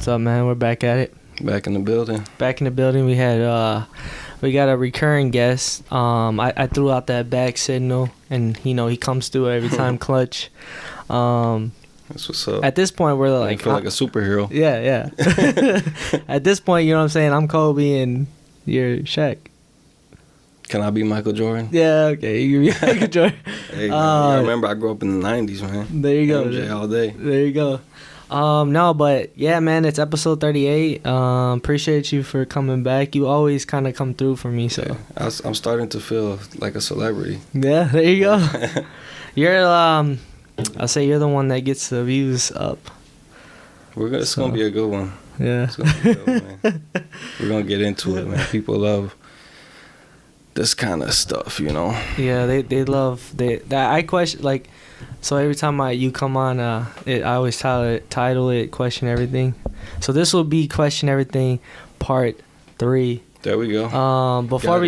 What's up, man? We're back at it. Back in the building. Back in the building. We got a recurring guest. I threw out that back signal, and he comes through every time clutch. That's what's up. At this point, we're like, I feel like a superhero. Yeah. At this point, you know what I'm saying? I'm Kobe, and you're Shaq. Can I be Michael Jordan? Yeah, okay. You be Michael Jordan. Hey, man, I remember I grew up in the 90s, man. There you go. MJ all day. There you go. No, but yeah, man, it's episode 38. Appreciate you for coming back. You always kind of come through for me, so. Yeah, I'm starting to feel like a celebrity. Yeah, there you go. You're, I'll say you're the one that gets the views up. It's going to be a good one. Yeah. It's gonna be a good one, man. We're going to get into it, man. People love this kind of stuff, you know. Yeah, they love that. I question, like, so every time you come on, I always title it Question Everything. So this will be Question Everything Part 3. There we go. Before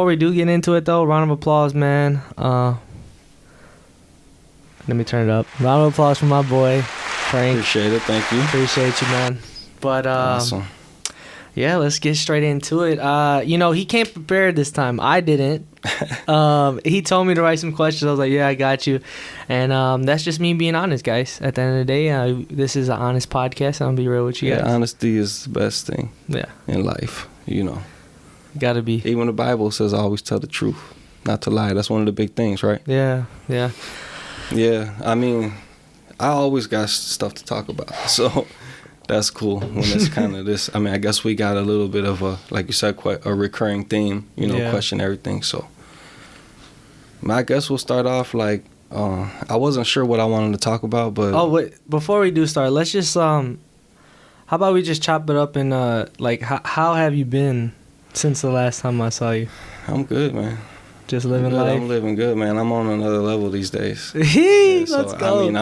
we do get into it though, round of applause, man. Let me turn it up. Round of applause for my boy Frank. Appreciate it. Thank you. Appreciate you, man. But awesome. Yeah, let's get straight into it. He came prepared this time. I didn't. He told me to write some questions. I was like, yeah, I got you. And that's just me being honest, guys. At the end of the day, this is an honest podcast. I'm going to be real with you guys. Honesty is the best thing in life, you know. Got to be. Even the Bible says always tell the truth, not to lie. That's one of the big things, right? Yeah. Yeah, I mean, I always got stuff to talk about, so that's cool when it's kind of this. I mean, I guess we got a little bit of a, like you said, quite a recurring theme, Question everything. So I guess we'll start off like, I wasn't sure what I wanted to talk about, but... Oh, wait, before we do start, let's just, how about we just chop it up and, how have you been since the last time I saw you? I'm good, man. Just living life? I'm living good, man. I'm on another level these days. Let's go. I mean,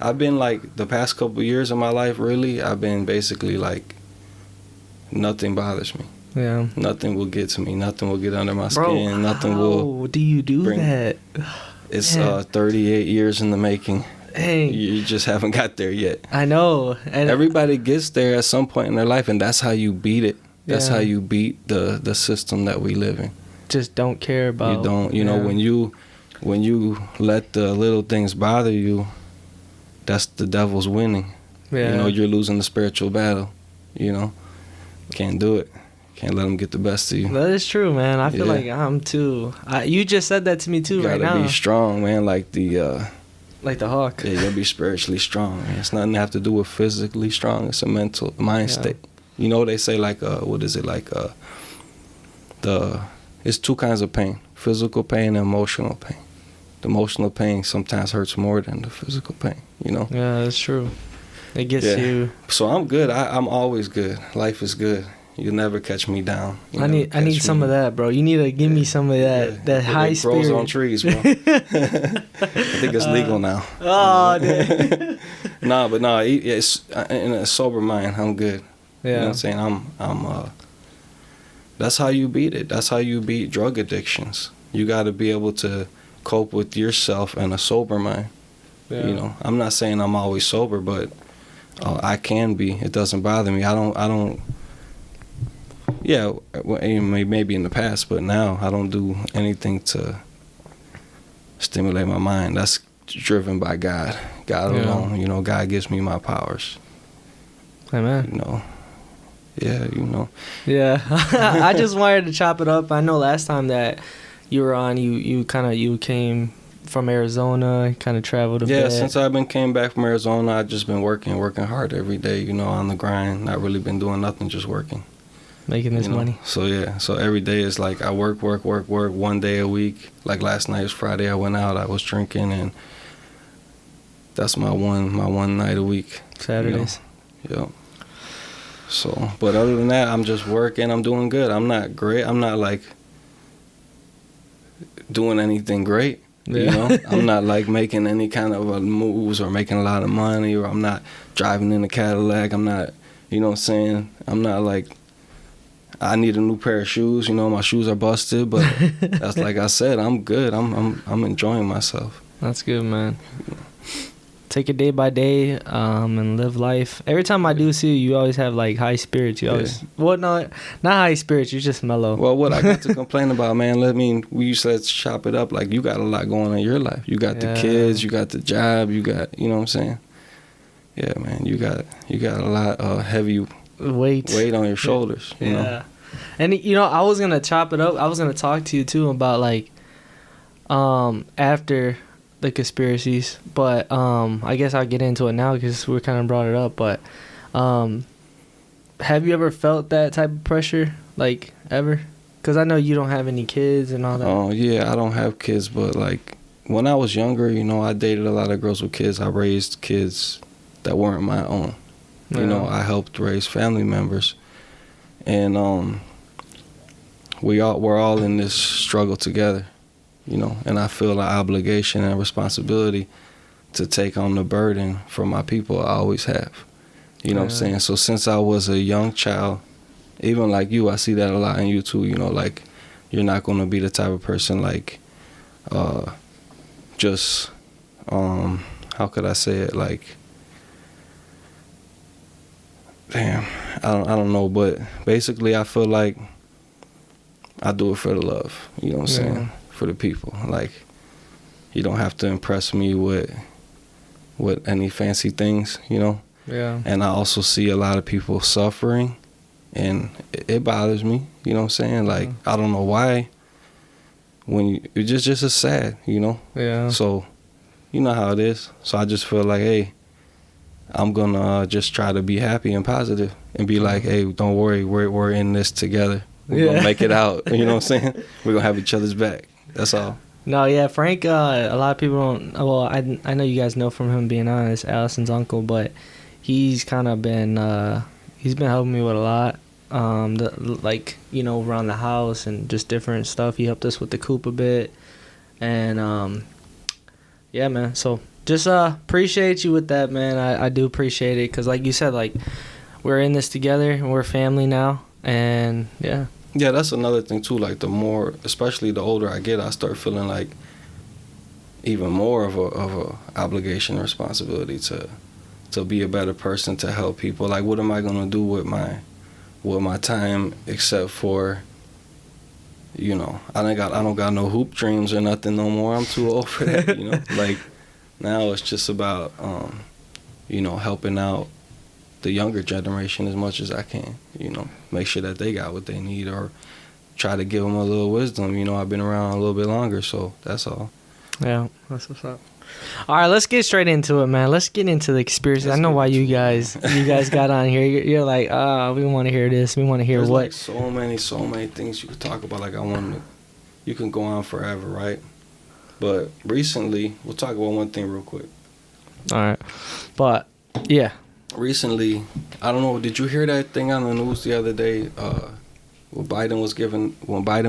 I've been like, the past couple of years of my life, really, I've been basically like, nothing bothers me. Yeah. Nothing will get to me. Nothing will get under my skin. Nothing will. How do you do that? It's 38 years in the making. Dang. You just haven't got there yet. I know. And everybody gets there at some point in their life, and that's how you beat it. That's how you beat the system that we live in. Just don't care about. You don't. You know, when you let the little things bother you, that's the devil's winning. Yeah. You know, you're losing the spiritual battle. You know, can't do it. Can't let them get the best of you. That is true, man. I feel like I'm too. You just said that to me too right now. You gotta be strong, man. Like the hawk. Yeah, you gotta be spiritually strong. Man. It's nothing to have to do with physically strong. It's a mental mind state. You know, they say like it's two kinds of pain: physical pain and emotional pain. The emotional pain sometimes hurts more than the physical pain. You know. Yeah, that's true. It gets you. So I'm good. I'm always good. Life is good. You'll never catch me down. I need some of that, bro. You need to give me some of that that high spirit. Grows on trees, bro. I think it's legal now. Oh, dude. No, it's in a sober mind. I'm good. Yeah. You know what I'm saying? I'm that's how you beat it. That's how you beat drug addictions. You got to be able to cope with yourself in a sober mind. Yeah. You know, I'm not saying I'm always sober, but I can be. It doesn't bother me. I don't. Yeah, maybe in the past, but now I don't do anything to stimulate my mind. That's driven by God. God alone. You know, God gives me my powers. Amen. You know. Yeah, you know. Yeah. I just wanted to chop it up. I know last time that you were on, you came from Arizona, kind of traveled a bit. Yeah, since came back from Arizona, I've just been working hard every day, you know, on the grind. Not really been doing nothing, just working. Making this money. So every day is like I work 1 day a week. Like last night was Friday, I went out, I was drinking, and that's my one night a week. Saturdays. You know? Yep. So, but other than that, I'm just working. I'm doing good. I'm not great. I'm not like doing anything great. Yeah. You know, I'm not like making any kind of moves or making a lot of money, or I'm not driving in a Cadillac. I'm not, you know what I'm saying? I'm not like, I need a new pair of shoes. You know, my shoes are busted, but that's like I said, I'm good. I'm enjoying myself. That's good, man. take it day by day, and live life. Every time I do see you, you always have like high spirits. You always, well, no, not high spirits. You're just mellow. Well, what I got to complain about, man. We used to chop it up. Like, you got a lot going on in your life. You got the kids, you got the job, you got, you know what I'm saying? Yeah, man. You got a lot of heavy weight on your shoulders. You know? And I was gonna chop it up. I was gonna talk to you too about like, after the conspiracies, but I guess I'll get into it now because we kind of brought it up. But have you ever felt that type of pressure, like, ever? Because I know you don't have any kids and all that. Oh yeah, I don't have kids, but like when I was younger, I dated a lot of girls with kids. I raised kids that weren't my own. I helped raise family members, and we're all in this struggle together. And I feel an obligation and responsibility to take on the burden for my people. I always have. You know what I'm saying? So since I was a young child, even like you, I see that a lot in you too. Like, you're not going to be the type of person like, just, how could I say it? Like, damn, I don't know. But basically, I feel like I do it for the love. You know what I'm saying? For the people. Like, you don't have to impress me with any fancy things, Yeah. And I also see a lot of people suffering, and it bothers me. You know what I'm saying? Like, I don't know why. When it's just as sad, Yeah. So, you know how it is. So I just feel like, hey, I'm gonna just try to be happy and positive, and be like, hey, don't worry, we're in this together. We're gonna make it out. You know what I'm saying? We're gonna have each other's back. That's all. No, yeah, Frank, a lot of people don't, well, I know you guys know from him being honest, Allison's uncle, but he's kind of been, he's been helping me with a lot, around the house and just different stuff. He helped us with the coop a bit, and, yeah, man, so just, appreciate you with that, man. I do appreciate it, because like you said, like, we're in this together, and we're family now, and, yeah. Yeah, that's another thing too. Like, the more, especially the older I get, I start feeling like even more of a obligation and responsibility to be a better person, to help people. Like, what am I gonna do with my time except for, I don't got no hoop dreams or nothing no more. I'm too old for that. Like, now it's just about helping out the younger generation as much as I can, make sure that they got what they need, or try to give them a little wisdom. I've been around a little bit longer, so that's all. Yeah, that's what's up. All right, let's get straight into it, man. Let's get into the experience. I know why you guys got on here. You're like, we want to hear this. We want to hear There's what. Like so many things you could talk about. Like, you can go on forever, right? But recently, we'll talk about one thing real quick. All right, but yeah. Recently, I don't know, did you hear that thing on the news the other day, when Biden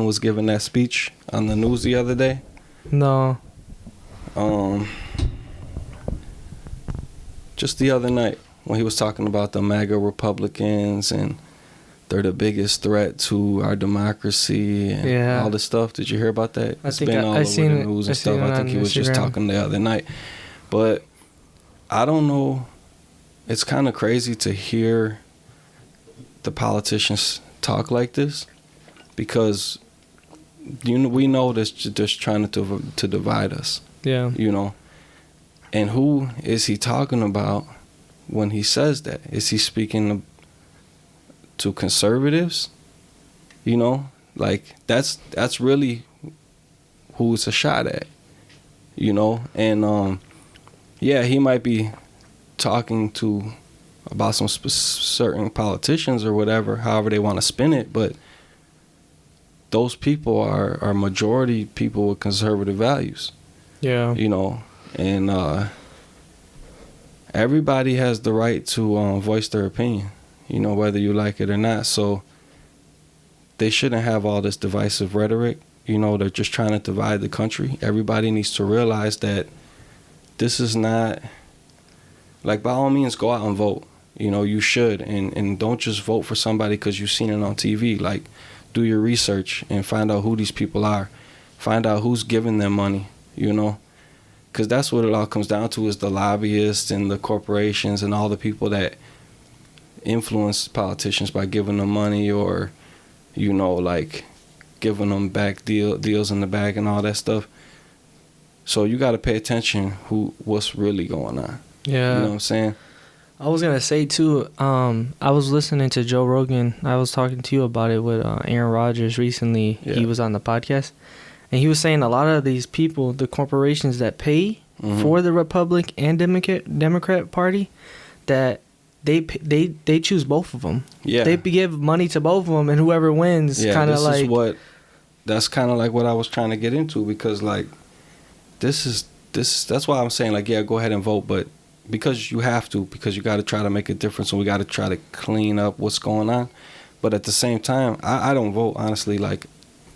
was giving that speech on the news the other day? No. Just the other night, when he was talking about the MAGA Republicans, and they're the biggest threat to our democracy, and all this stuff. Did you hear about that? It's been all over the news and stuff. I think he was just talking the other night. But I don't know. It's kind of crazy to hear the politicians talk like this, because we know they're just trying to divide us. Yeah. And who is he talking about when he says that? Is he speaking to conservatives? Like, that's really who it's a shot at. And he might be talking about some certain politicians or whatever, however they want to spin it, but those people are majority people with conservative values. Yeah. And everybody has the right to voice their opinion, whether you like it or not. So they shouldn't have all this divisive rhetoric. They're just trying to divide the country. Everybody needs to realize that this is not, like, by all means, go out and vote. You should. And don't just vote for somebody because you've seen it on TV. Like, do your research and find out who these people are. Find out who's giving them money, because that's what it all comes down to, is the lobbyists and the corporations and all the people that influence politicians by giving them money, or, you know, like giving them back deals in the bag and all that stuff. So you got to pay attention what's really going on. Yeah. You know what I'm saying? I was going to say, too, I was listening to Joe Rogan. I was talking to you about it with Aaron Rodgers recently. Yeah. He was on the podcast. And he was saying a lot of these people, the corporations that pay for the Republican and Democrat Party, that they choose both of them. Yeah. They give money to both of them, and whoever wins kind of like... That's kind of like what I was trying to get into, because, like, that's why I'm saying, like, yeah, go ahead and vote, but because you have to, because you got to try to make a difference, and we got to try to clean up what's going on. But at the same time, I don't vote, honestly. Like,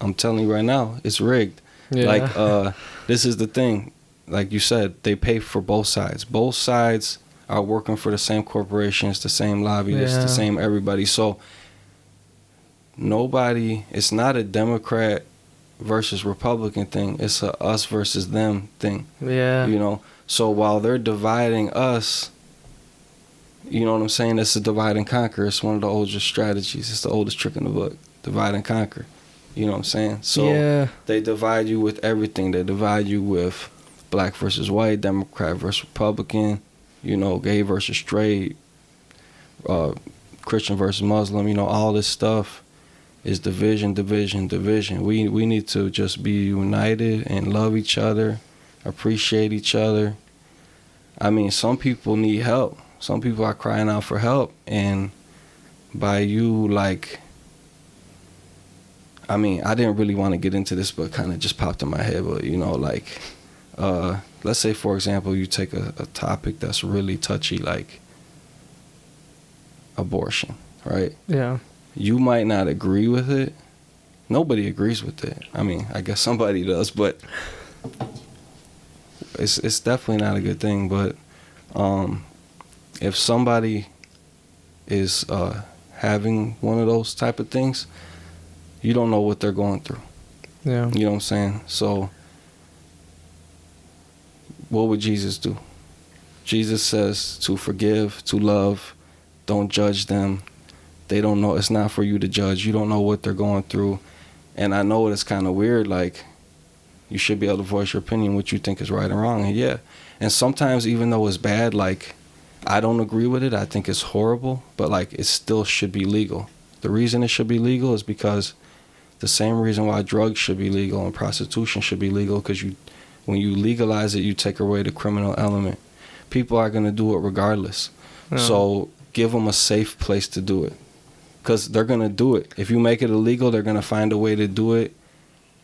I'm telling you right now, it's rigged. Yeah. Like, this is the thing. Like you said, they pay for both sides. Both sides are working for the same corporations, the same lobbyists, the same everybody. So it's not a Democrat versus Republican thing. It's a us versus them thing. Yeah. You know? So while they're dividing us, you know what I'm saying? It's a divide and conquer. It's one of the oldest strategies. It's the oldest trick in the book. Divide and conquer. You know what I'm saying? So they divide you with everything. They divide you with black versus white, Democrat versus Republican, you know, gay versus straight, Christian versus Muslim. You know, all this stuff is division. We need to just be united and love each other, appreciate each other. I mean, some people need help. Some people are crying out for help. And by you, like, I mean, I didn't really want to get into this, but it kind of just popped in my head. But, you know, like, let's say, for example, you take a topic that's really touchy, like abortion, right? Yeah. You might not agree with it. Nobody agrees with it. I mean, I guess somebody does, but it's definitely not a good thing. But if somebody is having one of those type of things, you don't know what they're going through. Yeah. You know what I'm saying? So what would Jesus do? Jesus says to forgive, to love, don't judge them. They don't know. It's not for you to judge. You don't know what they're going through. And I know it's kind of weird, like, you should be able to voice your opinion, what you think is right and wrong. And yeah. And sometimes, even though it's bad, like, I don't agree with it. I think it's horrible. But, like, it still should be legal. The reason it should be legal is because the same reason why drugs should be legal and prostitution should be legal, because when you legalize it, you take away the criminal element. People are going to do it regardless. Yeah. So give them a safe place to do it, because they're going to do it. If you make it illegal, they're going to find a way to do it,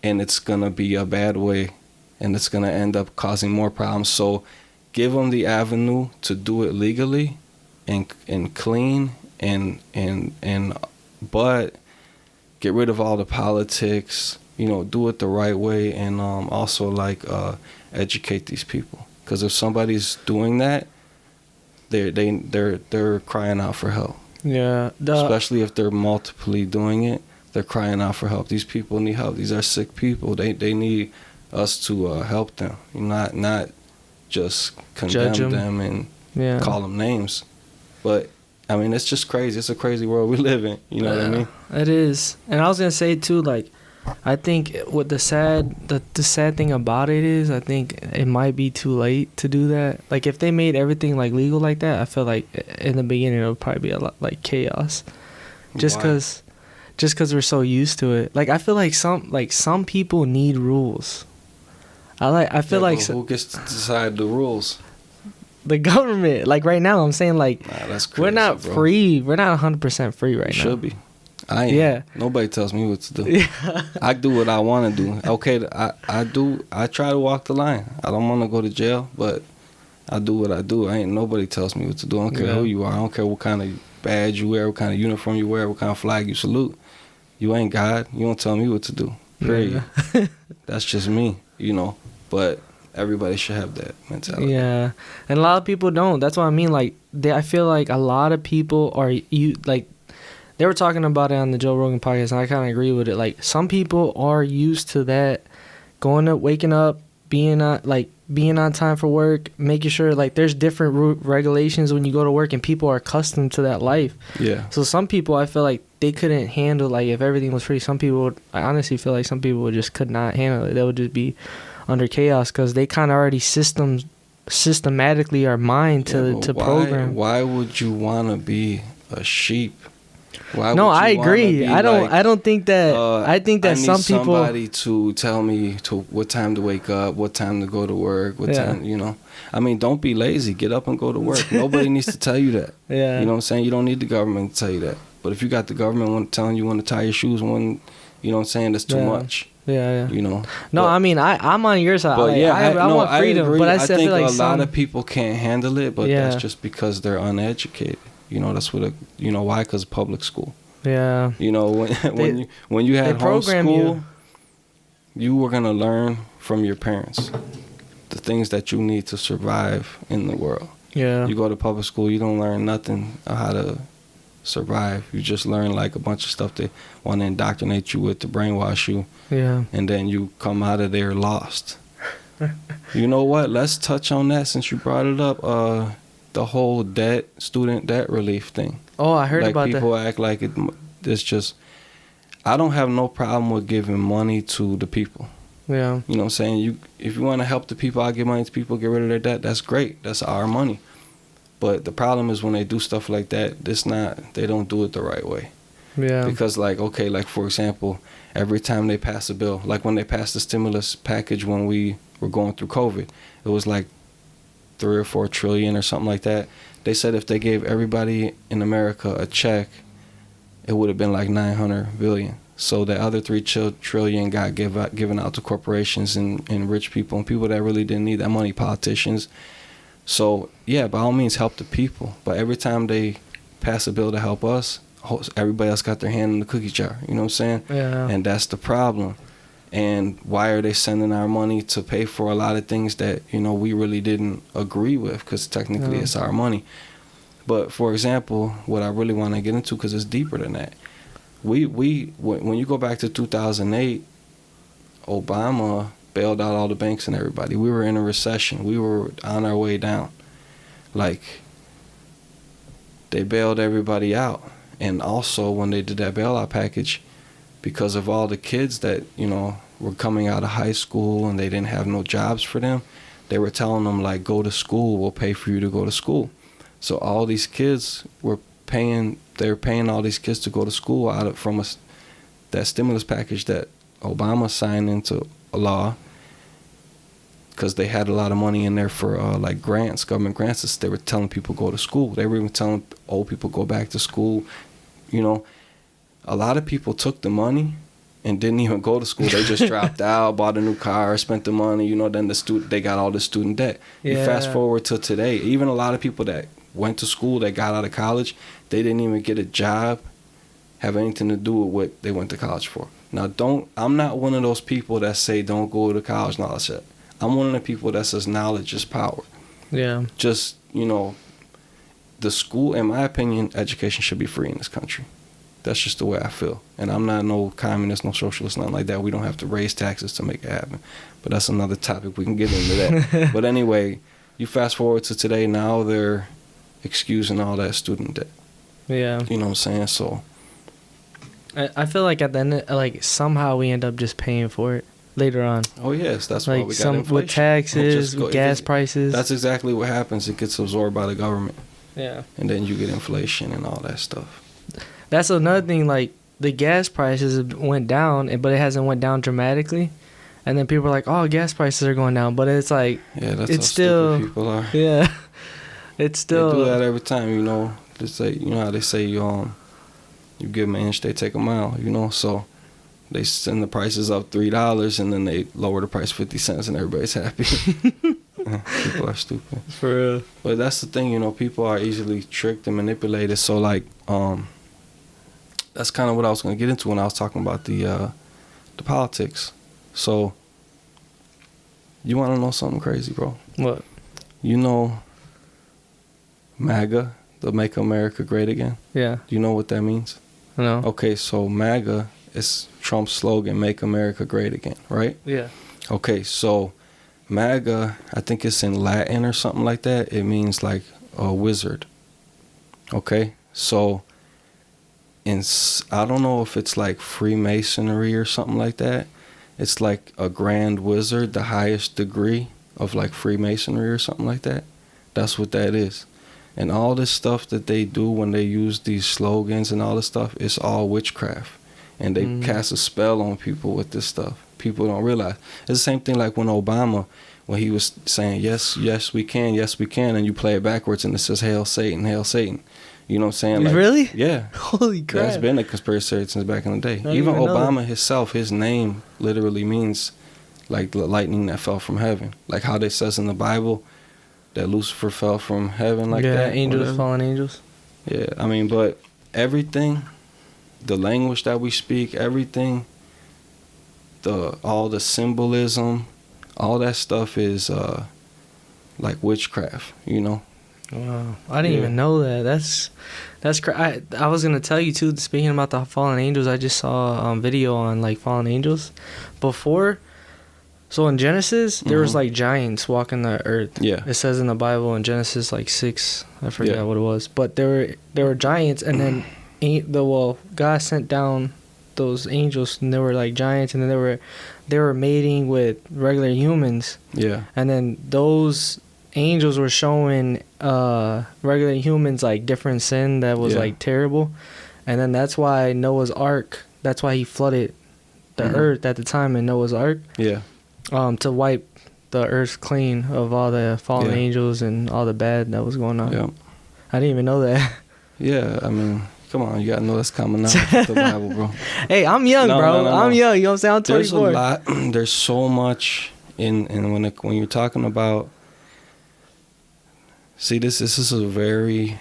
and it's going to be a bad way, and it's going to end up causing more problems. So give them the avenue to do it legally and clean, but get rid of all the politics, you know, do it the right way, and also, like, educate these people. Because if somebody's doing that, they're crying out for help. Yeah. Especially if they're multiply doing it, they're crying out for help. These people need help. These are sick people. They need us to help them, not just condemn them and call them names. But I mean, it's just crazy. It's a crazy world we live in. You know what I mean? It is. And I was gonna say too, like, I think what the sad thing about it is, I think it might be too late to do that. Like, if they made everything like legal like that, I feel like in the beginning it would probably be a lot like chaos. Just because we're so used to it. Like, I feel like some people need rules. I feel like who gets to decide the rules? The government. Like, right now, I'm saying, like, that's crazy, we're not free. We're not 100% free right now. Should be. I ain't. Yeah. Nobody tells me what to do. Yeah. I do what I want to do. Okay, I try to walk the line. I don't want to go to jail, but I do what I do. Nobody tells me what to do. I don't care who you are. I don't care what kind of badge you wear, what kind of uniform you wear, what kind of flag you salute. You ain't God. You don't tell me what to do. Period. Yeah. That's just me, you know. But everybody should have that mentality. Yeah, and a lot of people don't. That's what I mean. Like, I feel like a lot of people are they were talking about it on the Joe Rogan podcast, and I kind of agree with it. Like, some people are used to that, waking up, being on time for work, making sure like there's different regulations when you go to work, and people are accustomed to that life. Yeah. So some people, I feel like they couldn't handle, like, if everything was free. Some people would, I honestly feel like some people just could not handle it. They would just be under chaos because they kind of already systematically are mined to program. Why would you want to be a sheep? No, I agree. I don't think that. I think that some people. Somebody to tell me to what time to wake up, what time to go to work, what time. You know, I mean, don't be lazy. Get up and go to work. Nobody needs to tell you that. Yeah. You know what I'm saying? You don't need the government to tell you that. But if you got the government telling you when to tie your shoes, when, you know what I'm saying, that's too much. Yeah. You know. No, but, I mean, I'm on your side. But like, I want freedom. Agree. But I think like a lot of people can't handle it. But that's just because they're uneducated. You know, that's what. You know why? Because public school. Yeah. You know, when you had homeschool, you were gonna learn from your parents the things that you need to survive in the world. Yeah. You go to public school, you don't learn nothing on how to survive. You just learn like a bunch of stuff they want to indoctrinate you with to brainwash you. Yeah. And then you come out of there lost. You know what? Let's touch on that since you brought it up. The whole student debt relief thing. Oh, I heard about that. Like people act like it's just. I don't have no problem with giving money to the people. Yeah. You know what I'm saying? If you want to help the people, I'll give money to people, get rid of their debt. That's great. That's our money. But the problem is when they do stuff like that, they don't do it the right way. Yeah. Because like for example, every time they pass a bill, like when they passed the stimulus package when we were going through COVID, it was like 3 or 4 trillion or something like that. They said if they gave everybody in America a check, it would have been like 900 billion. So the other 3 trillion got given out to corporations and rich people and people that really didn't need that money, politicians. So yeah, by all means help the people. But every time they pass a bill to help us, everybody else got their hand in the cookie jar. You know what I'm saying? Yeah. And that's the problem. And why are they sending our money to pay for a lot of things that, you know, we really didn't agree with? Because technically it's our money. But for example, what I really want to get into, because it's deeper than that, when you go back to 2008, Obama bailed out all the banks and everybody. We were in a recession. We were on our way down. Like, they bailed everybody out. And also when they did that bailout package, because of all the kids that, you know, were coming out of high school and they didn't have no jobs for them, they were telling them, like, go to school, we'll pay for you to go to school. So all these kids were paying all these kids to go to school from that stimulus package that Obama signed into a law, because they had a lot of money in there for like grants, government grants. They were telling people go to school. They were even telling old people go back to school. You know, a lot of people took the money and didn't even go to school. They just dropped out, bought a new car, spent the money. You know, then they got all the student debt. Yeah. You fast forward to today, even a lot of people that went to school, that got out of college, they didn't even get a job, have anything to do with what they went to college for. Now, I'm not one of those people that say don't go to college and all that shit. I'm one of the people that says knowledge is power. Yeah. Just, you know, the school, in my opinion, education should be free in this country. That's just the way I feel. And I'm not no communist, no socialist, nothing like that. We don't have to raise taxes to make it happen. But that's another topic. We can get into that. But anyway, you fast forward to today, now they're excusing all that student debt. Yeah. You know what I'm saying? So I feel like at the end, like, somehow we end up just paying for it later on. Oh yes, that's like why we got inflation. With taxes, with gas prices. That's exactly what happens. It gets absorbed by the government. Yeah. And then you get inflation and all that stuff. That's another thing. Like, the gas prices went down, but it hasn't went down dramatically. And then people are like, "Oh, gas prices are going down," but it's like, yeah, that's it's how still stupid people are. Yeah. It's still. They do that every time, you know. They say, you know how they say you give them an inch, they take a mile, you know. So they send the prices up $3, and then they lower the price 50 cents, and everybody's happy. People are stupid. For real. But that's the thing, you know. People are easily tricked and manipulated. So like, that's kind of what I was gonna get into when I was talking about the politics. So you want to know something crazy, bro? What? You know, MAGA, the Make America Great Again. Yeah. Do you know what that means? No. Okay, so MAGA is Trump's slogan, Make America Great Again, right? Yeah. Okay, so Maga, I think it's in Latin or something like that. It means like a wizard. Okay, so I don't know if it's like Freemasonry or something like that. It's like a grand wizard, the highest degree of like Freemasonry or something like that. That's what that is. And all this stuff that they do when they use these slogans and all this stuff, it's all witchcraft. And they cast a spell on people with this stuff. People don't realize. It's the same thing like when Obama, when he was saying, yes, we can, and you play it backwards and it says, Hail Satan, Hail Satan. You know what I'm saying? Like, really? Yeah. Holy crap. That's been a conspiracy theory since back in the day. Even Obama himself, his name literally means like the lightning that fell from heaven. Like how it says in the Bible that Lucifer fell from heaven like that. Yeah, angels, fallen angels. Yeah, I mean, but everything, the language that we speak, everything, all the symbolism, all that stuff is like witchcraft, you know? Wow, I didn't even know that. That's I was gonna tell you too. Speaking about the fallen angels, I just saw a video on like fallen angels before. So in Genesis, there was like giants walking the earth. Yeah, it says in the Bible in Genesis like 6. I forget what it was, but there were giants, and then God sent down those angels, and they were like giants, and then they were mating with regular humans. Yeah, and then those angels were showing regular humans like different sin that was like terrible, and then that's why Noah's Ark. That's why he flooded the earth at the time in Noah's Ark. Yeah. To wipe the earth clean of all the fallen angels and all the bad that was going on. Yeah. I didn't even know that. Yeah, I mean, come on, you gotta know that's common knowledge with the Bible, bro. Hey, I'm young, bro. No. I'm young. You know what I'm saying? I'm 24. There's a lot. There's so much in when you're talking about. See, this is a very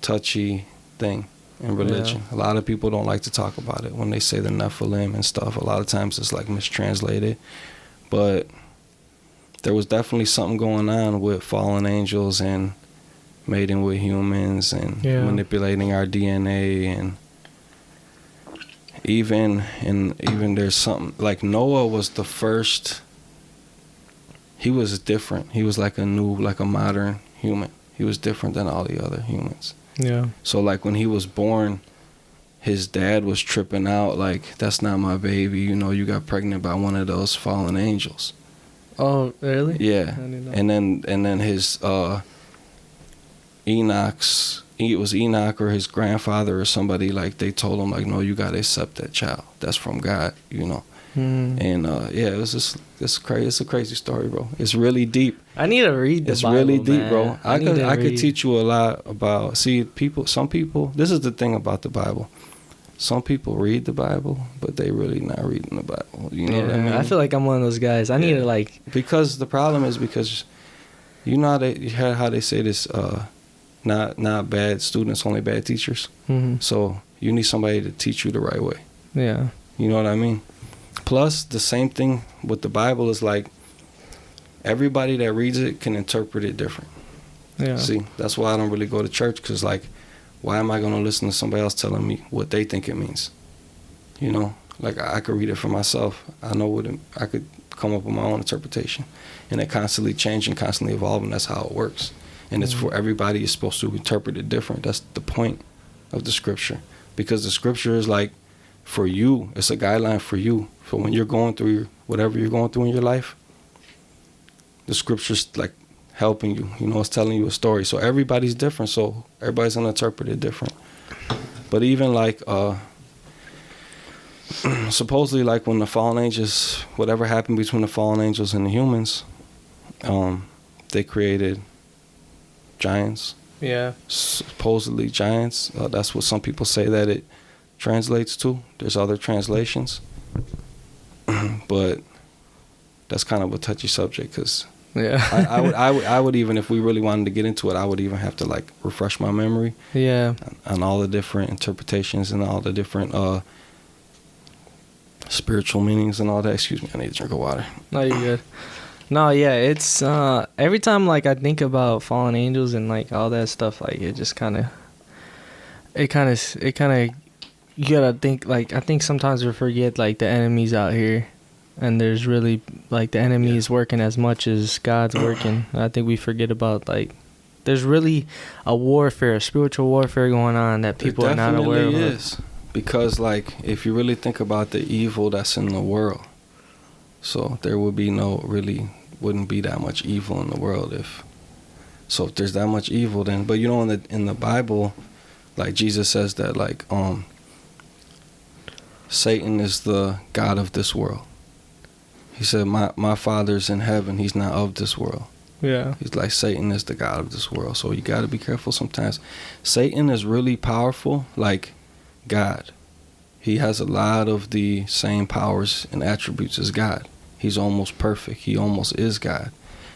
touchy thing in religion. A lot of people don't like to talk about it when they say the Nephilim and stuff. A lot of times it's like mistranslated. But there was definitely something going on with fallen angels and mating with humans and manipulating our DNA, and even there's something like Noah was the first. He was different. He was like a modern human. He was different than all the other humans. Yeah. So like when he was born, his dad was tripping out like, that's not my baby, you know, you got pregnant by one of those fallen angels. Oh, really? Yeah. And then his it was Enoch or his grandfather or somebody, like they told him like, no, you got to accept that child. That's from God, you know. And it was just it's a crazy story, bro. It's really deep. I need to read the Bible, really deep, man. bro. I could teach you a lot about. See, some people. This is the thing about the Bible. Some people read the Bible, but they really not reading the Bible. You know what I mean? I feel like I'm one of those guys. I need to like. Because the problem is because, you know how they say this. Not bad students, only bad teachers. So you need somebody to teach you the right way. Yeah. You know what I mean? Plus, the same thing with the Bible is like, everybody that reads it can interpret it different. Yeah. See, that's why I don't really go to church, because like, why am I going to listen to somebody else telling me what they think it means? You know, like I could read it for myself. I know I could come up with my own interpretation, and it constantly changing, constantly evolving. That's how it works. And it's for everybody. You're supposed to interpret it different. That's the point of the scripture, because the scripture is like, for you, it's a guideline for you. For when you're going through whatever you're going through in your life, the scripture's like helping you. You know, it's telling you a story. So everybody's different. So everybody's gonna interpret it different. But even like, supposedly, like when the fallen angels, whatever happened between the fallen angels and the humans, they created giants. Yeah. Supposedly giants. That's what some people say that it translates to. There's other translations, but that's kind of a touchy subject, because I would even, if we really wanted to get into it, I would even have to like refresh my memory on all the different interpretations and all the different spiritual meanings and all that. Excuse me, I need a drink of water. No, you're good. No, yeah, it's every time like I think about fallen angels and like all that stuff, like it just kind of you gotta think, like, I think sometimes we forget like the enemies out here and there's really like the enemy is working as much as God's working. I think we forget about like there's really a warfare, a spiritual warfare going on that people are not aware of. It definitely is. Because like if you really think about the evil that's in the world, so there would be wouldn't be that much evil in the world if there's that much evil then. But you know, in the Bible, like Jesus says that like Satan is the god of this world. He said my Father's in heaven, he's not of this world. Yeah. He's like, Satan is the god of this world. So you got to be careful sometimes. Satan is really powerful like God. He has a lot of the same powers and attributes as God. He's almost perfect. He almost is God.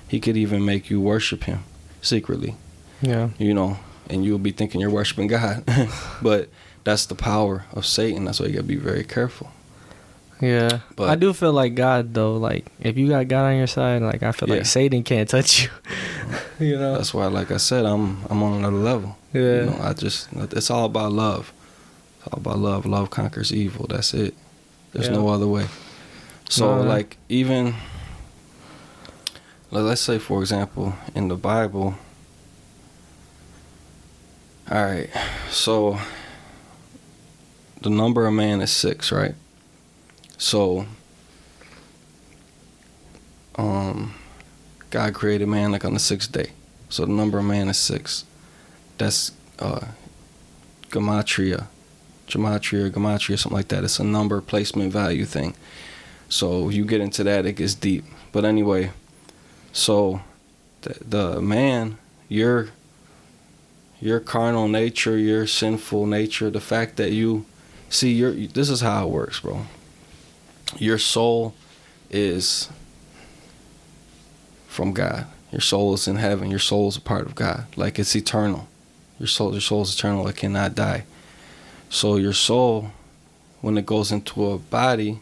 He could even make you worship him secretly. Yeah. You know, and you'll be thinking you're worshiping God. But that's the power of Satan. That's why you got to be very careful. Yeah. But I do feel like God, though, like, if you got God on your side, like, I feel like Satan can't touch you. You know? That's why, like I said, I'm on another level. Yeah. You know, it's all about love. It's all about love. Love conquers evil. That's it. There's no other way. So, like, even, let's say, for example, in the Bible, all right, so the number of man is 6, right? So, God created man like on the 6th day. So the number of man is 6. That's gematria, something like that. It's a number placement value thing. So you get into that, it gets deep. But anyway, so the man, your carnal nature, your sinful nature, the fact that this is how it works, bro. Your soul is from God. Your soul is in heaven. Your soul is a part of God. Like, it's eternal. Your soul is eternal. It cannot die. So your soul, when it goes into a body,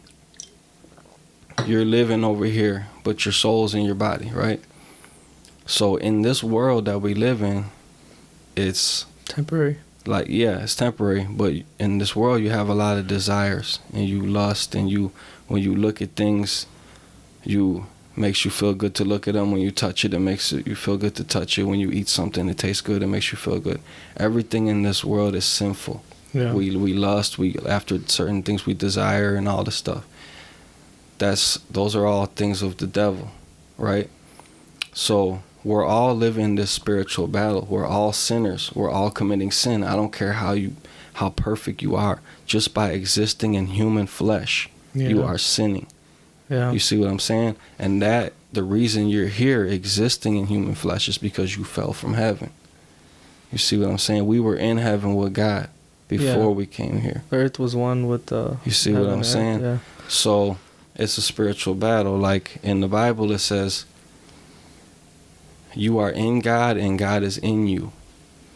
you're living over here, but your soul's in your body, right? So in this world that we live in, it's temporary. Like, yeah, it's temporary, but in this world you have a lot of desires, and you lust, and when you look at things, makes you feel good to look at them. When you touch it, it makes you feel good to touch it. When you eat something, it tastes good, it makes you feel good. Everything in this world is sinful. Yeah. We lust, after certain things we desire and all this stuff. Those are all things of the devil, right? So we're all living this spiritual battle. We're all sinners. We're all committing sin. I don't care how perfect you are. Just by existing in human flesh, you are sinning. Yeah. You see what I'm saying? And that the reason you're here existing in human flesh is because you fell from heaven. You see what I'm saying? We were in heaven with God before we came here. Earth was one with the You see what I'm saying? Yeah. So it's a spiritual battle. Like in the Bible it says, you are in God and God is in you.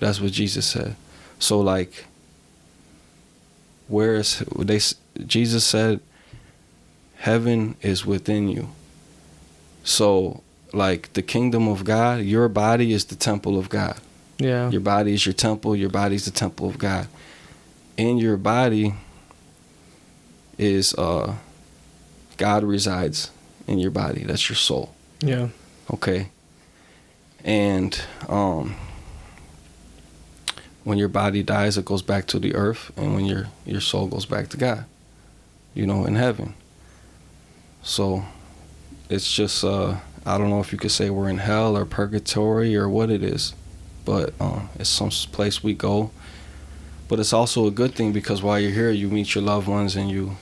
That's what Jesus said. So like, Jesus said, heaven is within you. So like the kingdom of God, your body is the temple of God. Yeah. Your body is your temple. Your body is the temple of God. In your body is God resides in your body. That's your soul. Yeah. Okay. And when your body dies, it goes back to the earth, and when your soul goes back to God, in heaven. So it's just I don't know if you could say we're in hell or purgatory or what it is, but it's some place we go. But it's also a good thing because while you're here, you meet your loved ones and you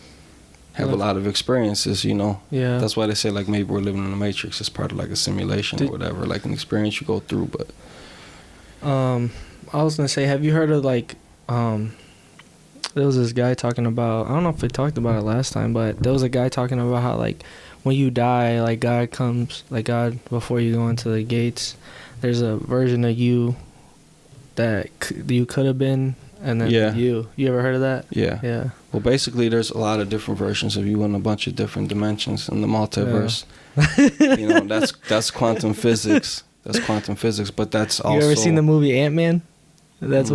have a lot of experiences, Yeah. That's why they say, like, maybe we're living in the Matrix. It's part of, like, a simulation or whatever, like an experience you go through, but... I was going to say, have you heard of, like, there was this guy talking about... I don't know if we talked about it last time, but there was a guy talking about how, like, when you die, like, God comes... Like, God, before you go into the gates, there's a version of you that you could have been... And then you ever heard of that? Yeah. Yeah. Well, basically, there's a lot of different versions of you in a bunch of different dimensions in the multiverse. Yeah. That's quantum physics. That's quantum physics, but that's also... You ever seen the movie Ant-Man? That's how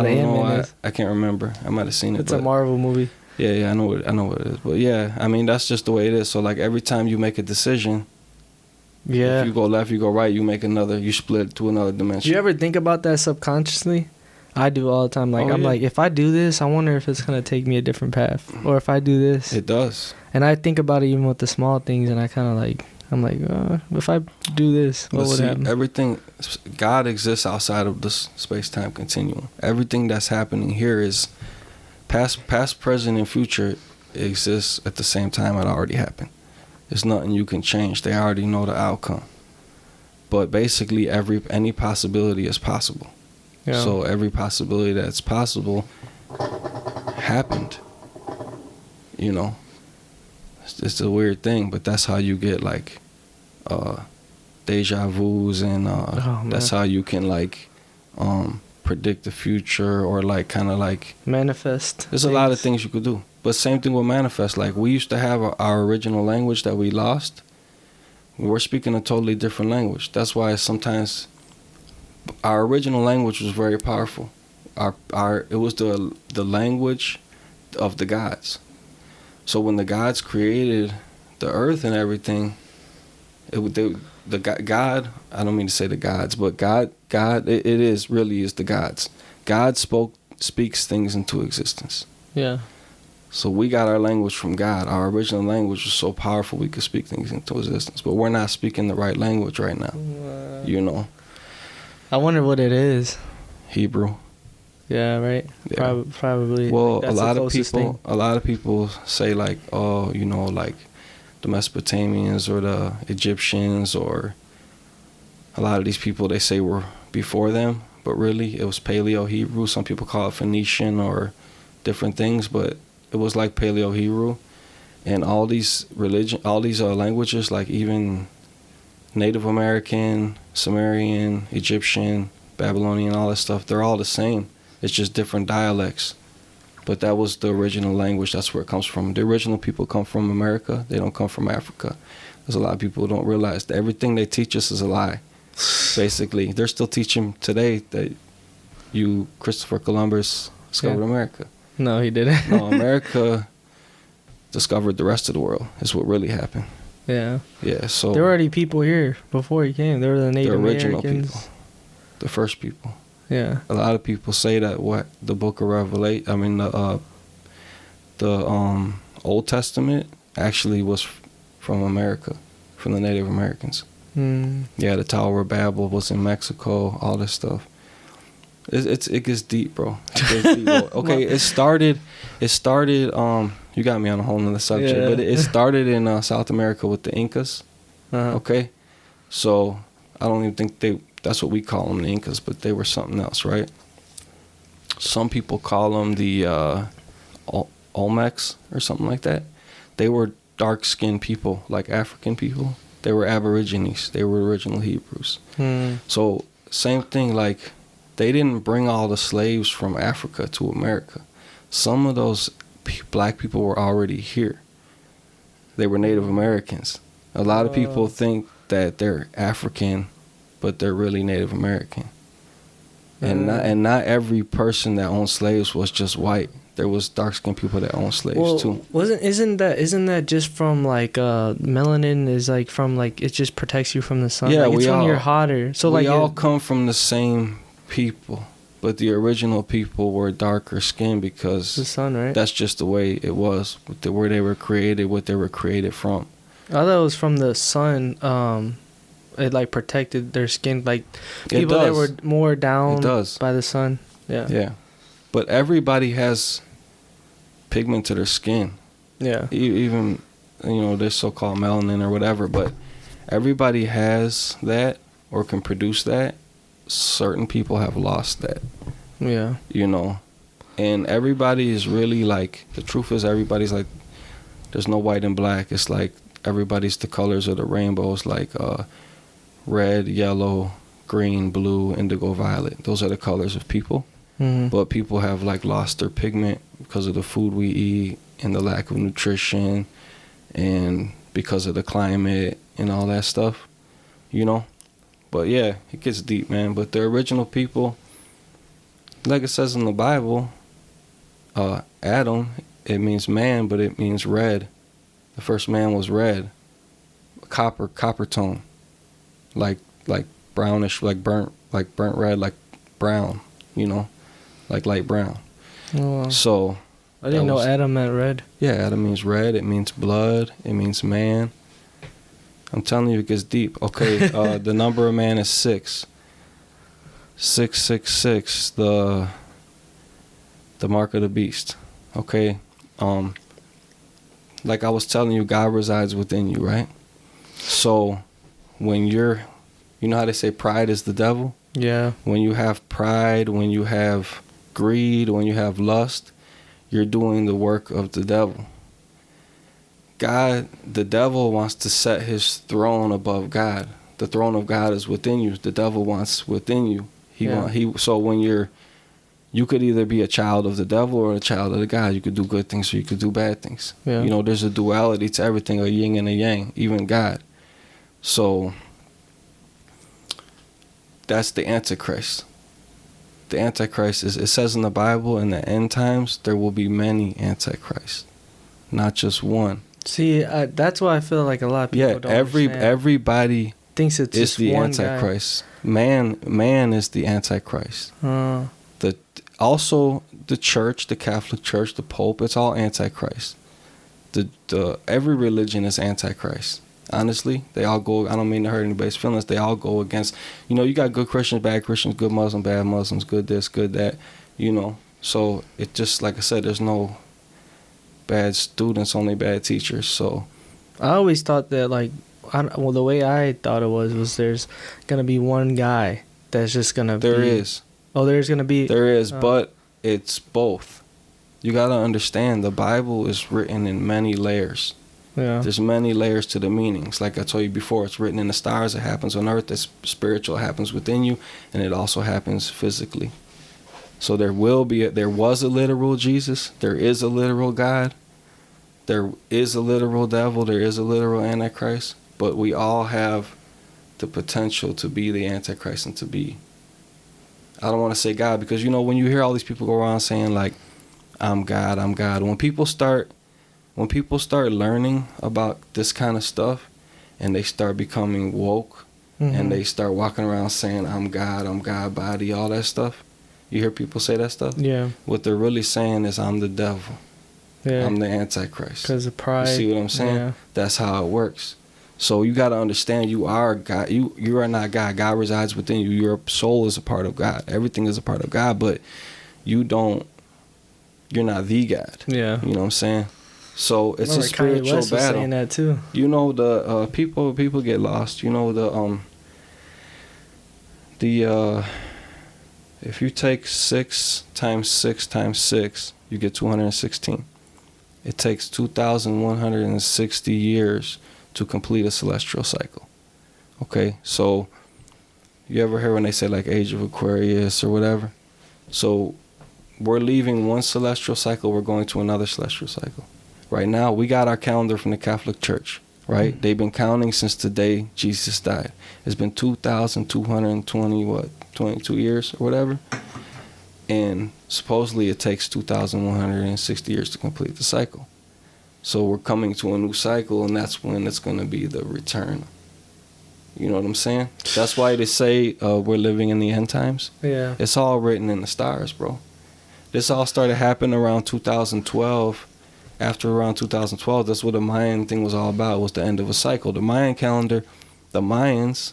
the Ant-Man is. I can't remember. I might have seen it. It's a Marvel movie. Yeah, I know what it is. But yeah, I mean, that's just the way it is. So like every time you make a decision, Yeah. if you go left, you go right, you split to another dimension. Do you ever think about that subconsciously? I do all the time. Like, I'm like, if I do this, I wonder if it's going to take me a different path. Or if I do this. It does. And I think about it even with the small things, and I kind of like, I'm like, if I do this, what would happen? Everything, God exists outside of this space-time continuum. Everything that's happening here is past, present, and future exists at the same time it already happened. There's nothing you can change. They already know the outcome. But basically, any possibility is possible. Yeah. So every possibility that's possible happened. You know, it's a weird thing, but that's how you get like deja vus, and that's how you can like predict the future, or like kind of like manifest. There's a lot of things you could do. But same thing with manifest. Like we used to have our original language that we lost. We're speaking a totally different language. That's why sometimes our original language was very powerful. It was the language of the gods. So when the gods created the earth and everything, God, I don't mean to say the gods, but God, it really is the gods. God speaks things into existence. Yeah. So we got our language from God. Our original language was so powerful we could speak things into existence. But we're not speaking the right language right now. You know. I wonder what it is. Hebrew. Yeah, right. Yeah. Probably. Well, a lot of people say like, oh, you know, like the Mesopotamians or the Egyptians, or a lot of these people they say were before them, but really it was Paleo-Hebrew. Some people call it Phoenician or different things, but it was like Paleo-Hebrew. And all these languages, like even Native American, Sumerian, Egyptian, Babylonian, all that stuff, they're all the same. It's just different dialects. But that was the original language. That's where it comes from. The original people come from America. They don't come from Africa. There's a lot of people who don't realize that everything they teach us is a lie. Basically, they're still teaching today that Christopher Columbus discovered America. No, he didn't. No, America discovered the rest of the world. Is what really happened. Yeah. Yeah. So there were already people here before he came. There were the Native original Americans. people, the first people. Yeah. A lot of people say that the Book of Revelation, I mean the Old Testament actually was from America, from the Native Americans. Mm. Yeah, the Tower of Babel was in Mexico. All this stuff. It gets deep, bro. It gets deep. Okay, it started. You got me on a whole nother subject, but it started in South America with the Incas. Uh-huh. Okay, so I don't even think that's what we call them, the Incas, but they were something else, right? Some people call them the Olmecs or something like that. They were dark-skinned people, like African people. They were Aborigines. They were original Hebrews. Hmm. So same thing, like they didn't bring all the slaves from Africa to America. Some of those black people were already here. They were Native Americans. A lot of people think that they're African, but they're really Native American. And not every person that owned slaves was just white. There was dark-skinned people that owned slaves too. Isn't that just from like melanin is like from like it just protects you from the sun? Yeah, like it's when you're hotter. So we like all come from the same people, but the original people were darker skinned because the sun, right? That's just the way it was. Where they were created, what they were created from. I thought it was from the sun. It like protected their skin, like people that were more down by the sun. Yeah. Yeah. But everybody has pigment to their skin. Yeah. Even, this so-called melanin or whatever, but everybody has that or can produce that. Certain people have lost that. Yeah. And everybody is really like, the truth is everybody's like, there's no white and black. It's like everybody's the colors of the rainbows, like red, yellow, green, blue, indigo, violet. Those are the colors of people. Mm-hmm. But people have like lost their pigment because of the food we eat and the lack of nutrition and because of the climate and all that stuff, But yeah, it gets deep, man. But the original people, like it says in the Bible, Adam, it means man, but it means red. The first man was red, copper tone, like brownish, like burnt red, like brown, you know, like light brown. Oh, wow. So I didn't know Adam meant red. Yeah, Adam means red. It means blood. It means man. I'm telling you, it gets deep. Okay, the number of man is 6. 666, the mark of the beast. Okay, like I was telling you, God resides within you, right? So when you know how they say pride is the devil? Yeah. When you have pride, when you have greed, when you have lust, you're doing the work of the devil. The devil wants to set his throne above God. The throne of God is within you. The devil wants within you. So when you could either be a child of the devil or a child of the God. You could do good things or you could do bad things. Yeah. You know, there's a duality to everything, a yin and a yang, even God. So that's the Antichrist. The Antichrist it says in the Bible, in the end times, there will be many Antichrists, not just one. See, that's why I feel like a lot of people don't understand. Everybody thinks it's just the one Antichrist. Guy. Man is the Antichrist. Also the church, the Catholic Church, the Pope, it's all Antichrist. Every religion is Antichrist. Honestly, they all go, I don't mean to hurt anybody's feelings, they all go against, you know, you got good Christians, bad Christians, good Muslims, bad Muslims, good this, good that, you know. So it just, like I said, there's no bad students, only bad teachers. So I always thought that, like, the way I thought it was there's going to be one guy that's just going to be. There is. Oh, there's going to be. There is, but it's both. You got to understand, the Bible is written in many layers. Yeah. There's many layers to the meanings. Like I told you before, it's written in the stars. It happens on earth. It's spiritual. It happens within you, and it also happens physically. So there was a literal Jesus. There is a literal God. There is a literal devil. There is a literal Antichrist. But we all have the potential to be the Antichrist and to be. I don't want to say God because, you know, when you hear all these people go around saying like, I'm God, I'm God. When people start learning about this kind of stuff and they start becoming woke and they start walking around saying, I'm God body, all that stuff. You hear people say that stuff? Yeah. What they're really saying is, I'm the devil. Yeah. I'm the Antichrist. Because of pride. You see what I'm saying? Yeah. That's how it works. So you got to understand, you are God. You are not God. God resides within you. Your soul is a part of God. Everything is a part of God, but you're not the God. Yeah. You know what I'm saying? So it's a spiritual battle. Was saying that too. You know, the people get lost. You know, if you take 6 times 6 times 6, you get 216. It takes 2,160 years to complete a celestial cycle. Okay, so you ever hear when they say like Age of Aquarius or whatever? So we're leaving one celestial cycle, we're going to another celestial cycle. Right now, we got our calendar from the Catholic Church, right? Mm-hmm. They've been counting since the day Jesus died. It's been 22 years or whatever. And supposedly it takes 2,160 years to complete the cycle. So we're coming to a new cycle, and that's when it's going to be the return. You know what I'm saying? That's why they say we're living in the end times. Yeah. It's all written in the stars, bro. This all started happening around 2012. After around 2012, that's what the Mayan thing was all about, was the end of a cycle. The Mayan calendar, the Mayans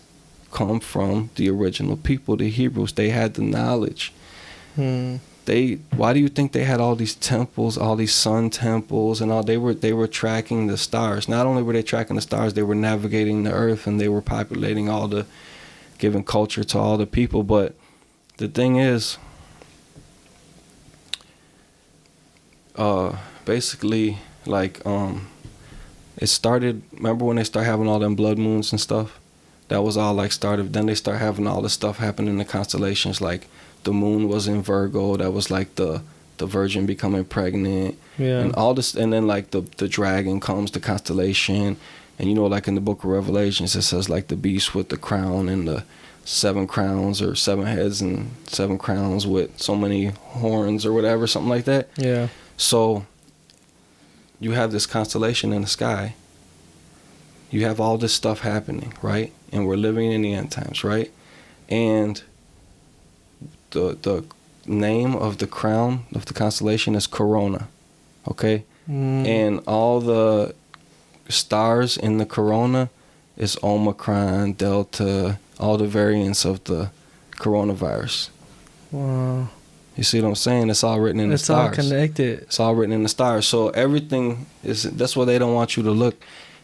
come from the original people, the Hebrews. They had the knowledge. Why do you think they had all these temples, all these sun temples and all? They were tracking the stars. Not only were they tracking the stars, they were navigating the earth and they were populating giving culture to all the people. But the thing is, basically, like, it started, remember when they start having all them blood moons and stuff? That was all like started. Then they start having all this stuff happen in the constellations, like the moon was in Virgo. That was like the Virgin becoming pregnant. Yeah. And all this, and then like the dragon comes, the constellation. And you know, like in the book of Revelations, it says like the beast with the crown and the 7 crowns or 7 heads and 7 crowns with so many horns or whatever, something like that. Yeah. So you have this constellation in the sky. You have all this stuff happening, right? And we're living in the end times, right? And the name of the crown of the constellation is Corona, okay? And all the stars in the Corona is Omicron, Delta, all the variants of the coronavirus. Wow. You see what I'm saying? It's all written in the stars. It's all connected. It's all written in the stars. So everything is, that's why they don't want you to look.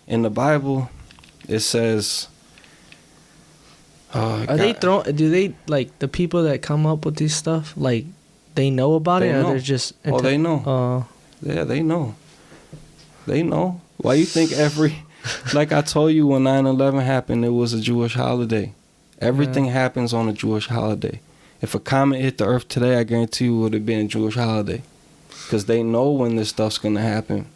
In the Bible, it says, do they, like, the people that come up with this stuff, like, they know about it? Or they're just... they know. Yeah, they know. They know. Why you think like I told you when 9/11 happened, it was a Jewish holiday. Everything happens on a Jewish holiday. If a comet hit the earth today, I guarantee you it would have been a Jewish holiday. Because they know when this stuff's going to happen.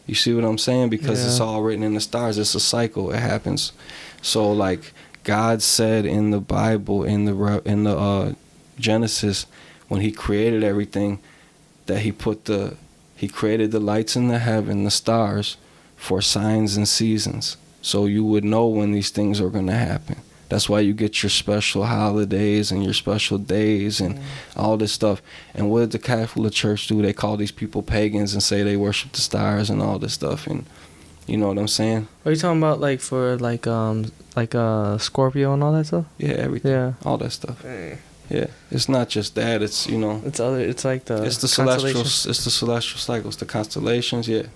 You see what I'm saying? Because it's all written in the stars. It's a cycle. It happens. So, like, God said in the Bible, in the Genesis, when he created everything, that he created the lights in the heaven, the stars, for signs and seasons. So you would know when these things are going to happen. That's why you get your special holidays and your special days and all this stuff. And what did the Catholic Church do? They call these people pagans and say they worship the stars and all this stuff. And you know what I'm saying? Are you talking about like for like Scorpio and all that stuff? Yeah, everything. Yeah, all that stuff. Yeah, it's not just that. It's It's like the. It's the celestial. It's the celestial cycles. The constellations. Yeah,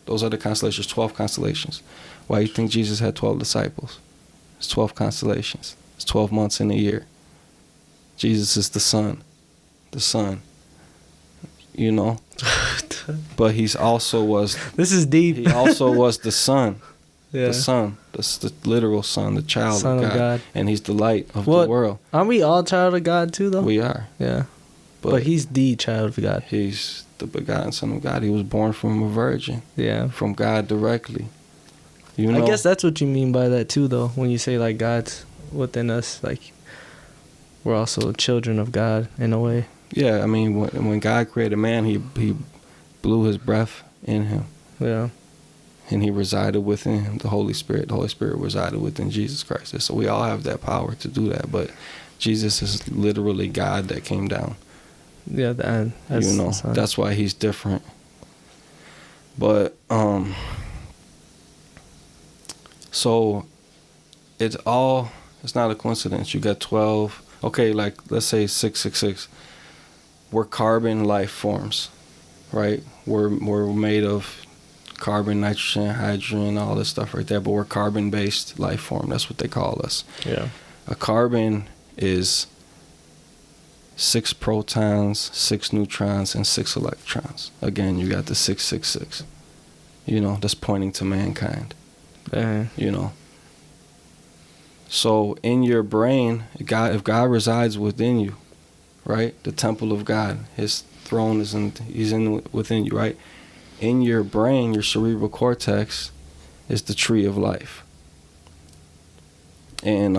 those are the constellations. 12 constellations. Why you think Jesus had 12 disciples? It's 12 constellations. It's 12 months in a year. Jesus is the sun. The sun. You know? But he's also was... This is deep. He also was the sun. Yeah. The sun. The literal son, the child son of God. And he's the light of the world. Aren't we all child of God too, though? We are. Yeah. But he's the child of God. He's the begotten son of God. He was born from a virgin. Yeah. From God directly. You know? I guess that's what you mean by that too, though. When you say like God's within us, like we're also children of God in a way. Yeah, I mean, when God created man, he blew his breath in him. Yeah. And he resided within him, the Holy Spirit. The Holy Spirit resided within Jesus Christ. So we all have that power to do that. But Jesus is literally God that came down. Yeah, you know, that's why he's different. But so it's not a coincidence. You got 12. Okay, like let's say 666. We're carbon life forms, right? We're made of carbon, nitrogen, hydrogen, all this stuff right there. But we're carbon-based life form. That's what they call us. Yeah. A carbon is 6 protons, 6 neutrons, and 6 electrons. Again, you got the 666. You know, that's pointing to mankind. You know. So in your brain, if God resides within you, right? The temple of God, his throne is within you, right? In your brain, your cerebral cortex is the tree of life. And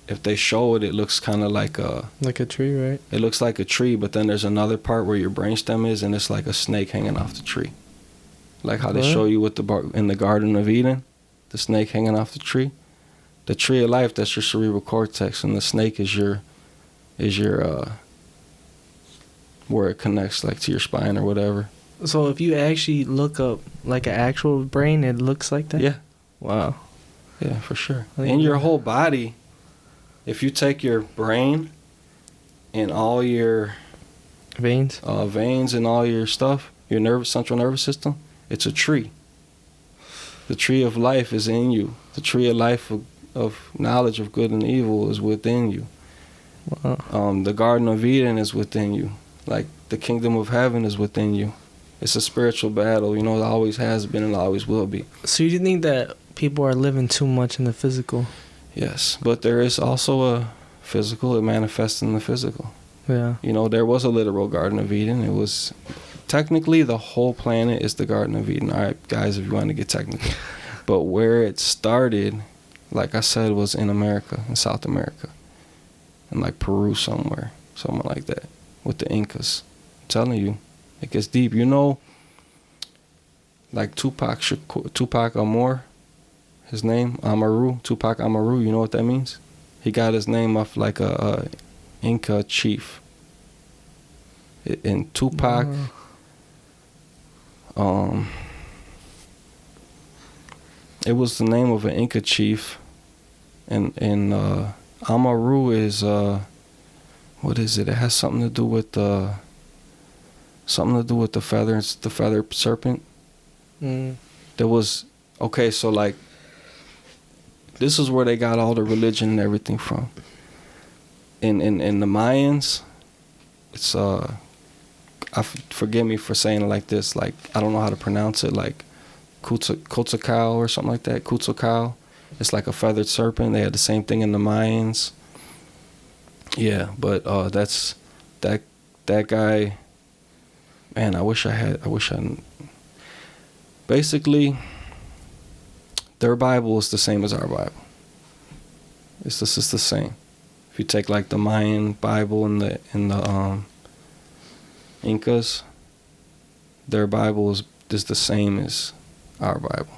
if they show it, it looks kind of like a tree, right? It looks like a tree, but then there's another part where your brainstem is, and it's like a snake hanging off the tree. Like how they show you in the Garden of Eden, the snake hanging off the tree. The tree of life, that's your cerebral cortex, and the snake is your where it connects, like to your spine or whatever. So if you actually look up like an actual brain, it looks like that? Yeah. Wow. Yeah, for sure. And your whole body, if you take your brain and all your veins and all your stuff, your central nervous system, it's a tree. The tree of life is in you. The tree of life of knowledge of good and evil is within you. Wow. The Garden of Eden is within you. Like the kingdom of heaven is within you. It's a spiritual battle. You know, it always has been and always will be. So you think that people are living too much in the physical? Yes, but there is also a physical. It manifests in the physical. Yeah. You know, there was a literal Garden of Eden. It was technically the whole planet is the Garden of Eden. All right, guys, if you want to get technical. But where it started, like I said, was in America, in South America. In like Peru somewhere like that, with the Incas. I'm telling you, It gets deep. You know, like Tupac Amaru, his name, Amaru, Tupac Amaru, you know what that means? He got his name off like a Inca chief. In Tupac, it was the name of an Inca chief, and Amaru is what is it? It has something to do with the feathers, the feathered serpent. There was so like this is where they got all the religion and everything from. In the Mayans, it's forgive me for saying it like this, like I don't know how to pronounce it, like Quetzalcoatl or something like that. Quetzalcoatl. It's like a feathered serpent. They had the same thing in the Mayans. Yeah, but that's that guy. Man, I wish I. Basically, their Bible is the same as our Bible. It's just the same. If you take like the Mayan Bible and the Incas, their Bible is the same as our Bible.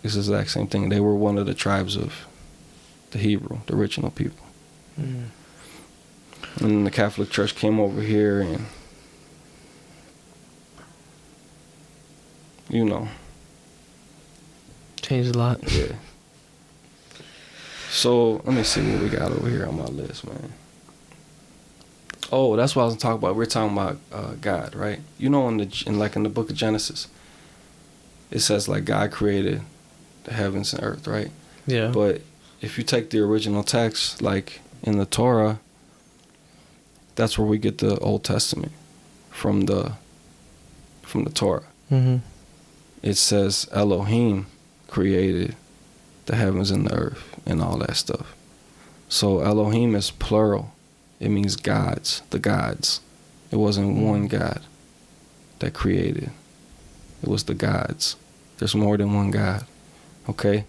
It's the exact same thing. They were one of the tribes of the Hebrew, the original people. And the Catholic Church came over here and, you know, changed a lot. Yeah. So let me see what we got over here on my list, man. Oh, that's what I was talking about. We're talking about God, right? You know, in the book of Genesis, it says like God created the heavens and earth, right? Yeah. But if you take the original text, like in the Torah, that's where we get the Old Testament from the Torah. Mm-hmm. It says Elohim created the heavens and the earth and all that stuff. So Elohim is plural. It means gods, the gods. It wasn't one God that created. It was the gods. There's more than one God. Okay?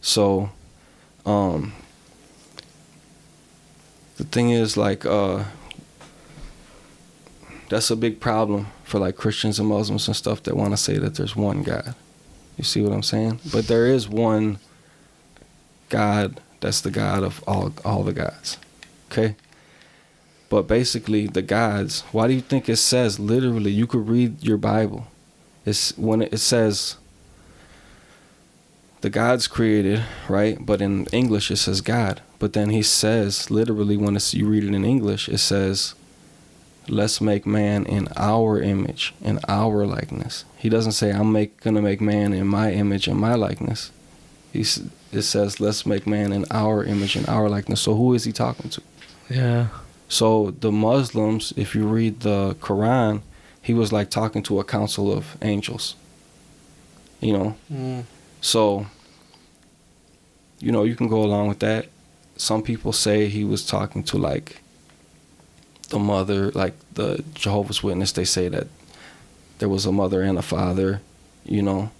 So, the thing is, like, that's a big problem for, like, Christians and Muslims and stuff that want to say that there's one God. You see what I'm saying? But there is one God that's the God of all the gods. Okay? But basically, the gods, why do you think it says, literally, you could read your Bible. It's when it says the gods created, right? But in English, it says God. But then he says, literally, when you read it in English, it says, let's make man in our image, in our likeness. He doesn't say, I'm gonna make man in my image and my likeness. It says, let's make man in our image and our likeness. So who is he talking to? Yeah. So the Muslims, if you read the Quran, he was like talking to a council of angels. You know? So, you know, you can go along with that. Some people say he was talking to like the mother, like the Jehovah's Witness. They say that there was a mother and a father, you know.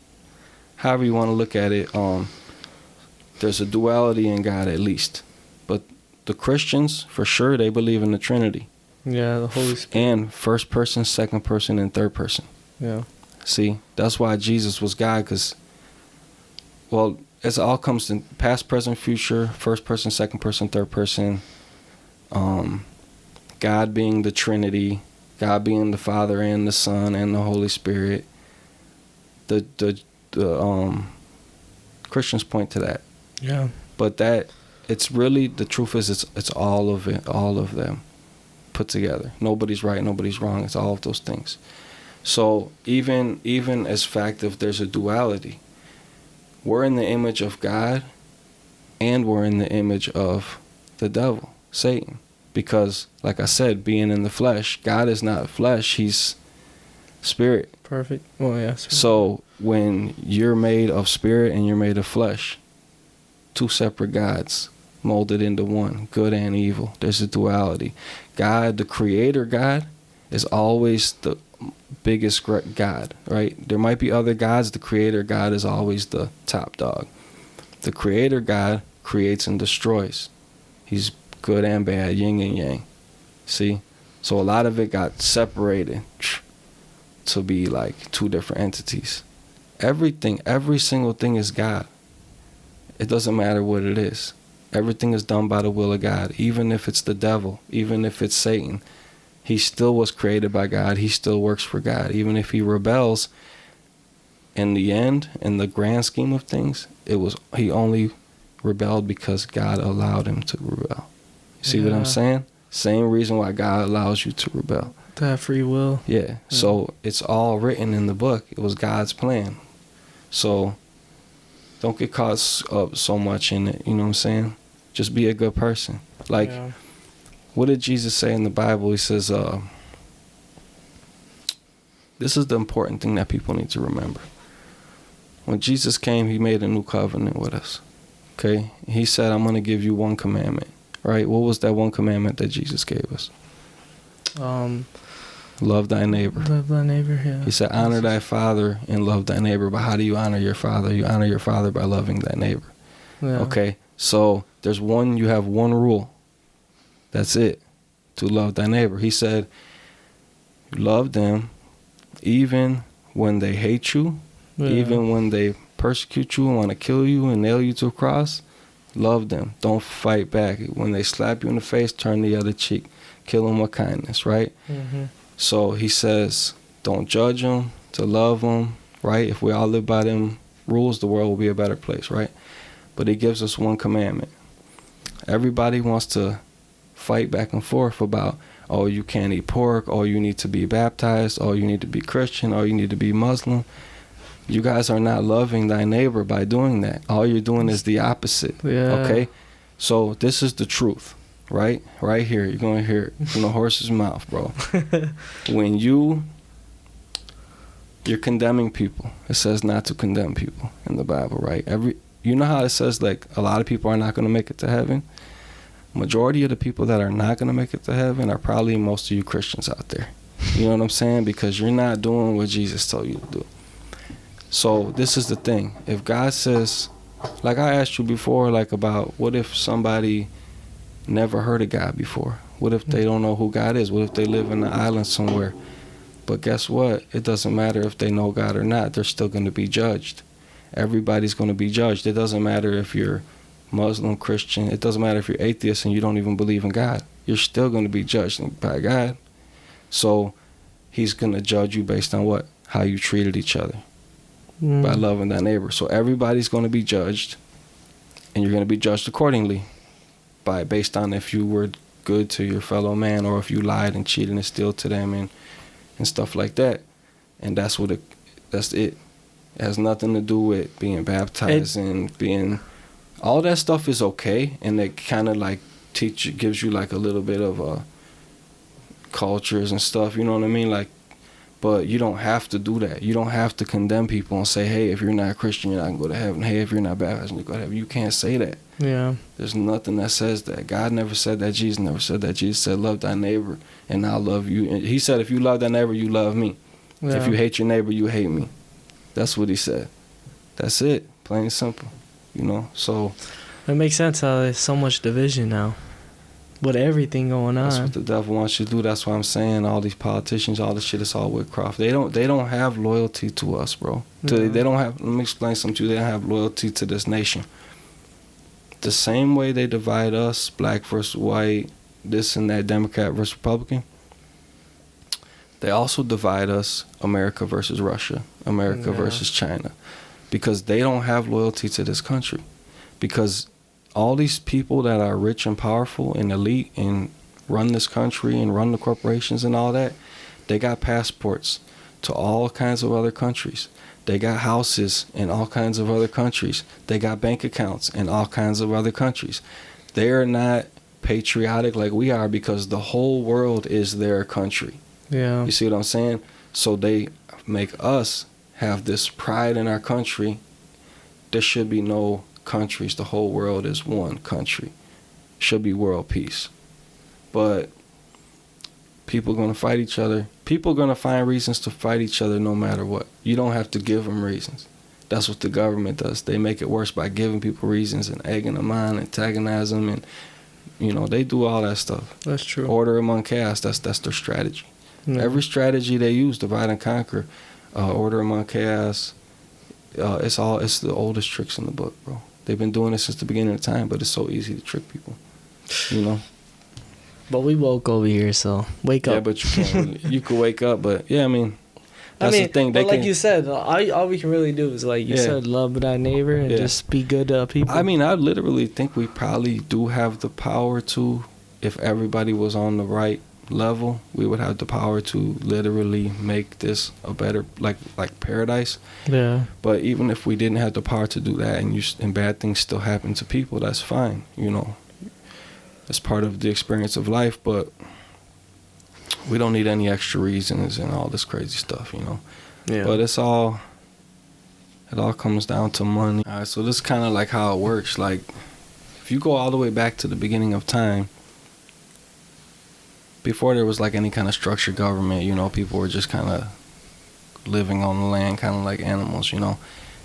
However you want to look at it, there's a duality in God at least. But the Christians, for sure, they believe in the Trinity. Yeah, the Holy Spirit. And first person, second person, and third person. Yeah. See, that's why Jesus was God, because, well, it all comes in past, present, future, first person, second person, third person. God being the Trinity, God being the Father and the Son and the Holy Spirit. The Christians point to that. Yeah. But that, it's really, the truth is, it's all of it, all of them put together. Nobody's right, nobody's wrong. It's all of those things. So even as fact of there's a duality, we're in the image of God and we're in the image of the devil, Satan. Because, like I said, being in the flesh, God is not flesh, he's spirit. Perfect. Well, yeah. So when you're made of spirit and you're made of flesh, two separate gods molded into one, good and evil. There's a duality. God, the creator God, is always the biggest God, right? There might be other gods. The creator God is always the top dog. The creator God creates and destroys. He's good and bad, yin and yang. See? So a lot of it got separated to be like two different entities. Everything, every single thing is God. It doesn't matter what it is. Everything is done by the will of God. Even if it's the devil, even if it's Satan, he still was created by God. He still works for God. Even if he rebels, in the end, in the grand scheme of things, he only rebelled because God allowed him to rebel. You see what I'm saying? Same reason why God allows you to rebel. To have free will. Yeah. So it's all written in the book. It was God's plan. So don't get caught up so much in it. You know what I'm saying? Just be a good person. Like, what did Jesus say in the Bible? He says, this is the important thing that people need to remember. When Jesus came, he made a new covenant with us. Okay? He said, I'm going to give you one commandment. Right? What was that one commandment that Jesus gave us? Love thy neighbor. Love thy neighbor, yeah. He said, honor thy father and love thy neighbor. But how do you honor your father? You honor your father by loving thy neighbor. Yeah. Okay? So you have one rule. That's it. To love thy neighbor. He said, love them even when they hate you, even when they persecute you and want to kill you and nail you to a cross. Love them. Don't fight back. When they slap you in the face, turn the other cheek. Kill them with kindness, right? Mm-hmm. So he says, don't judge them, to love them, right? If we all live by them rules, the world will be a better place, right? But he gives us one commandment. Everybody wants to fight back and forth about, oh, you can't eat pork, oh, you need to be baptized, oh, you need to be Christian, oh, you need to be Muslim. You guys are not loving thy neighbor by doing that. All you're doing is the opposite. Yeah. Okay? So this is the truth, right? Right here. You're going to hear it from the horse's mouth, bro. When you're condemning people, it says not to condemn people in the Bible, right? You know how it says, like, a lot of people are not going to make it to heaven? Majority of the people that are not going to make it to heaven are probably most of you Christians out there. You know what I'm saying? Because you're not doing what Jesus told you to do. So this is the thing. If God says, like I asked you before, like about what if somebody never heard of God before? What if they don't know who God is? What if they live in an island somewhere? But guess what? It doesn't matter if they know God or not. They're still going to be judged. Everybody's going to be judged. It doesn't matter if you're Muslim, Christian. It doesn't matter if you're atheist and you don't even believe in God. You're still going to be judged by God. So he's going to judge you based on what? How you treated each other. By loving thy neighbor. So everybody's going to be judged, and you're going to be judged accordingly based on if you were good to your fellow man or if you lied and cheated and stole to them and stuff like that. And that's it. It has nothing to do with being baptized and being... All that stuff is okay, and it kind of like gives you like a little bit of cultures and stuff, you know what I mean? Like, but you don't have to do that. You don't have to condemn people and say, hey, if you're not a Christian, you're not going to go to heaven. Hey, if you're not baptized, you're going to go to heaven. You can't say that. Yeah. There's nothing that says that. God never said that. Jesus never said that. Jesus said, love thy neighbor, and I'll love you. And he said, if you love thy neighbor, you love me. Yeah. If you hate your neighbor, you hate me. That's what he said. That's it. Plain and simple. You know, so... It makes sense how there's so much division now. With everything going on. That's what the devil wants you to do. That's why I'm saying all these politicians, all this shit, it's all Woodcroft. They don't have loyalty to us, bro. They don't have... Let me explain something to you. They don't have loyalty to this nation. The same way they divide us, black versus white, this and that, Democrat versus Republican, they also divide us, America versus Russia, America versus China, because they don't have loyalty to this country. Because all these people that are rich and powerful and elite and run this country and run the corporations and all that, they got passports to all kinds of other countries. They got houses in all kinds of other countries. They got bank accounts in all kinds of other countries. They're not patriotic like we are because the whole world is their country. Yeah. You see what I'm saying? So they make us have this pride in our country. There should be no countries. The whole world is one country. Should be world peace. But people are going to fight each other. People are going to find reasons to fight each other no matter what. You don't have to give them reasons. That's what the government does. They make it worse by giving people reasons and egging them on, antagonize them, and You know, they do all that stuff. That's true. Order among chaos. That's their strategy. Yeah. Every strategy they use, divide and conquer, order among chaos. It's the oldest tricks in the book, bro. They've been doing it since the beginning of time, but it's so easy to trick people. You know. But we woke over here, so wake up. Yeah, but you can't. You could wake up, but yeah, I mean. That's the thing. But like you said, all we can really do is, like you said, love thy neighbor and just be good to people. I mean, I literally think we probably do have the power to, if everybody was on the right level, we would have the power to literally make this a better, like paradise. Yeah. But even if we didn't have the power to do that, and bad things still happen to people, that's fine. You know, it's part of the experience of life, but. We don't need any extra reasons and all this crazy stuff, you know. Yeah. But it all comes down to money. All right, so this is kind of like how it works. Like, if you go all the way back to the beginning of time, before there was like any kind of structured government, you know, people were just kind of living on the land, kind of like animals, you know.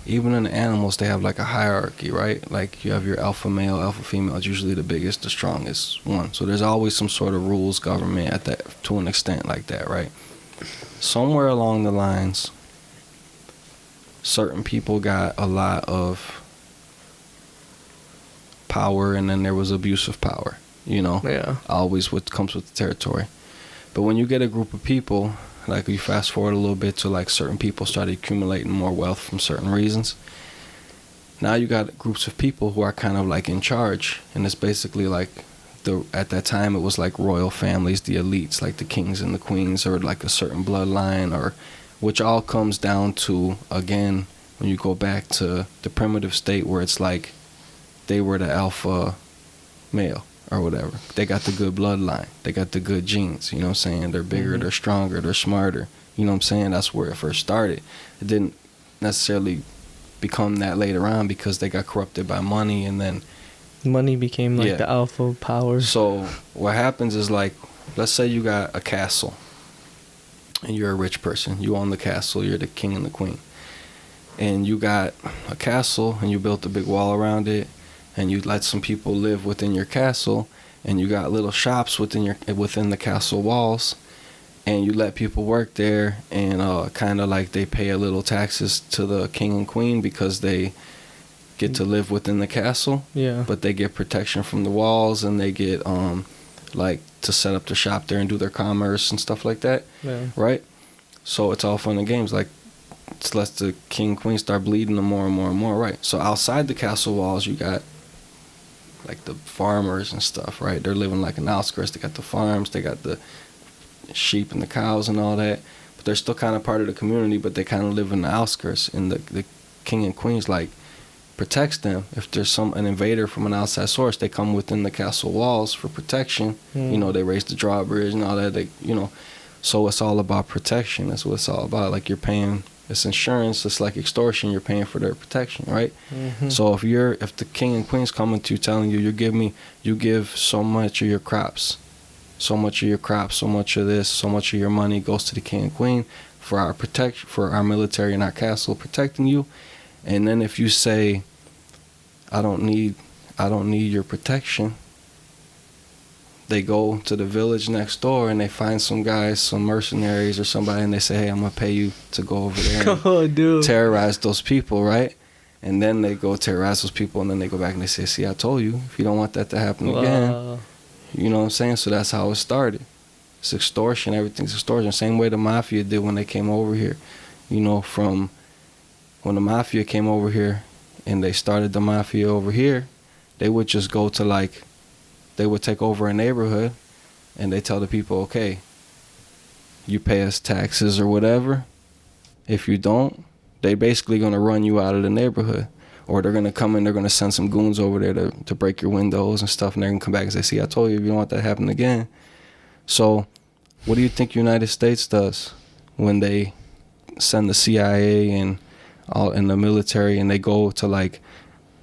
Even in the animals, they have like a hierarchy, right? Like you have your alpha male, alpha female. It's usually the biggest, the strongest one. So there's always some sort of rules, government at that, to an extent like that, right? Somewhere along the lines, certain people got a lot of power, and then there was abuse of power, you know? Yeah. Always what comes with the territory. But when you get a group of people, like you fast forward a little bit to like certain people started accumulating more wealth from certain reasons. Now you got groups of people who are kind of like in charge, and it's basically like at that time it was like royal families, the elites, like the kings and the queens, or like a certain bloodline, or which all comes down to, again, when you go back to the primitive state where it's like they were the alpha male. Or whatever. They got the good bloodline. They got the good genes. You know what I'm saying? They're bigger, they're stronger, they're smarter. You know what I'm saying? That's where it first started. It didn't necessarily become that later on because they got corrupted by money, and then money became like the alpha power. So what happens is, like, let's say you got a castle and you're a rich person. You own the castle. You're the king and the queen. And you got a castle and you built a big wall around it. And you let some people live within your castle, and you got little shops within the castle walls, and you let people work there, and kind of like they pay a little taxes to the king and queen because they get to live within the castle. Yeah. But they get protection from the walls, and they get like to set up the shop there and do their commerce and stuff like that. Yeah. Right. So it's all fun and games. Like, it lets the king and queen start bleeding them more and more and more. Right. So outside the castle walls, you got like the farmers and stuff, right? They're living like in the outskirts. They got the farms, they got the sheep and the cows and all that, but they're still kind of part of the community, but they kind of live in the outskirts. And the king and queens like protects them. If there's an invader from an outside source, they come within the castle walls for protection. You know, they raise the drawbridge and all that. They, you know, so it's all about protection. That's what it's all about. Like, you're paying. It's insurance. It's like extortion. You're paying for their protection, right? So if the king and queen's coming to you telling you, you give so much of your crops, so much of this, so much of your money goes to the king and queen for our protection, for our military and our castle protecting you. And then if you say, I don't need your protection, they go to the village next door and they find some guys, some mercenaries or somebody, and they say, hey, I'm going to pay you to go over there and terrorize those people, right? And then they go terrorize those people, and then they go back and they say, see, I told you, if you don't want that to happen again. You know what I'm saying? So that's how it started. It's extortion. Everything's extortion. Same way the mafia did when they came over here. You know, from when the mafia came over here and they started the mafia over here, they would just go to, like, they would take over a neighborhood and they tell the people, okay, you pay us taxes or whatever. If you don't, they basically going to run you out of the neighborhood. Or they're going to come in, they're going to send some goons over there to break your windows and stuff, and they're going to come back and say, see, I told you, if you don't want that to happen again. So what do you think United States does when they send the CIA and all in the military, and they go to like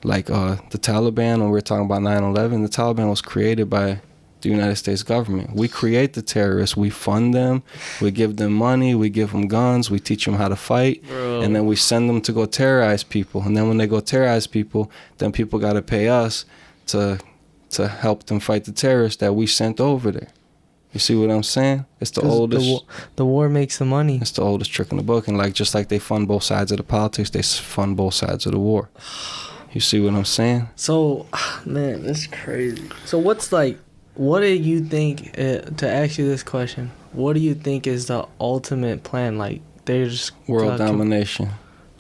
the Taliban? When we're talking about 9/11, the Taliban was created by the United States government. We create the terrorists, we fund them, we give them money, we give them guns, we teach them how to fight, and then we send them to go terrorize people. And then when they go terrorize people, then people got to pay us to to help them fight the terrorists that we sent over there. You see what I'm saying? It's the oldest. The war makes the money. It's the oldest trick in the book, and like just like they fund both sides of the politics, they fund both sides of the war. You see what I'm saying? So, man, that's crazy. So what do you think? To ask you this question, what do you think is the ultimate plan? Like they're just world domination.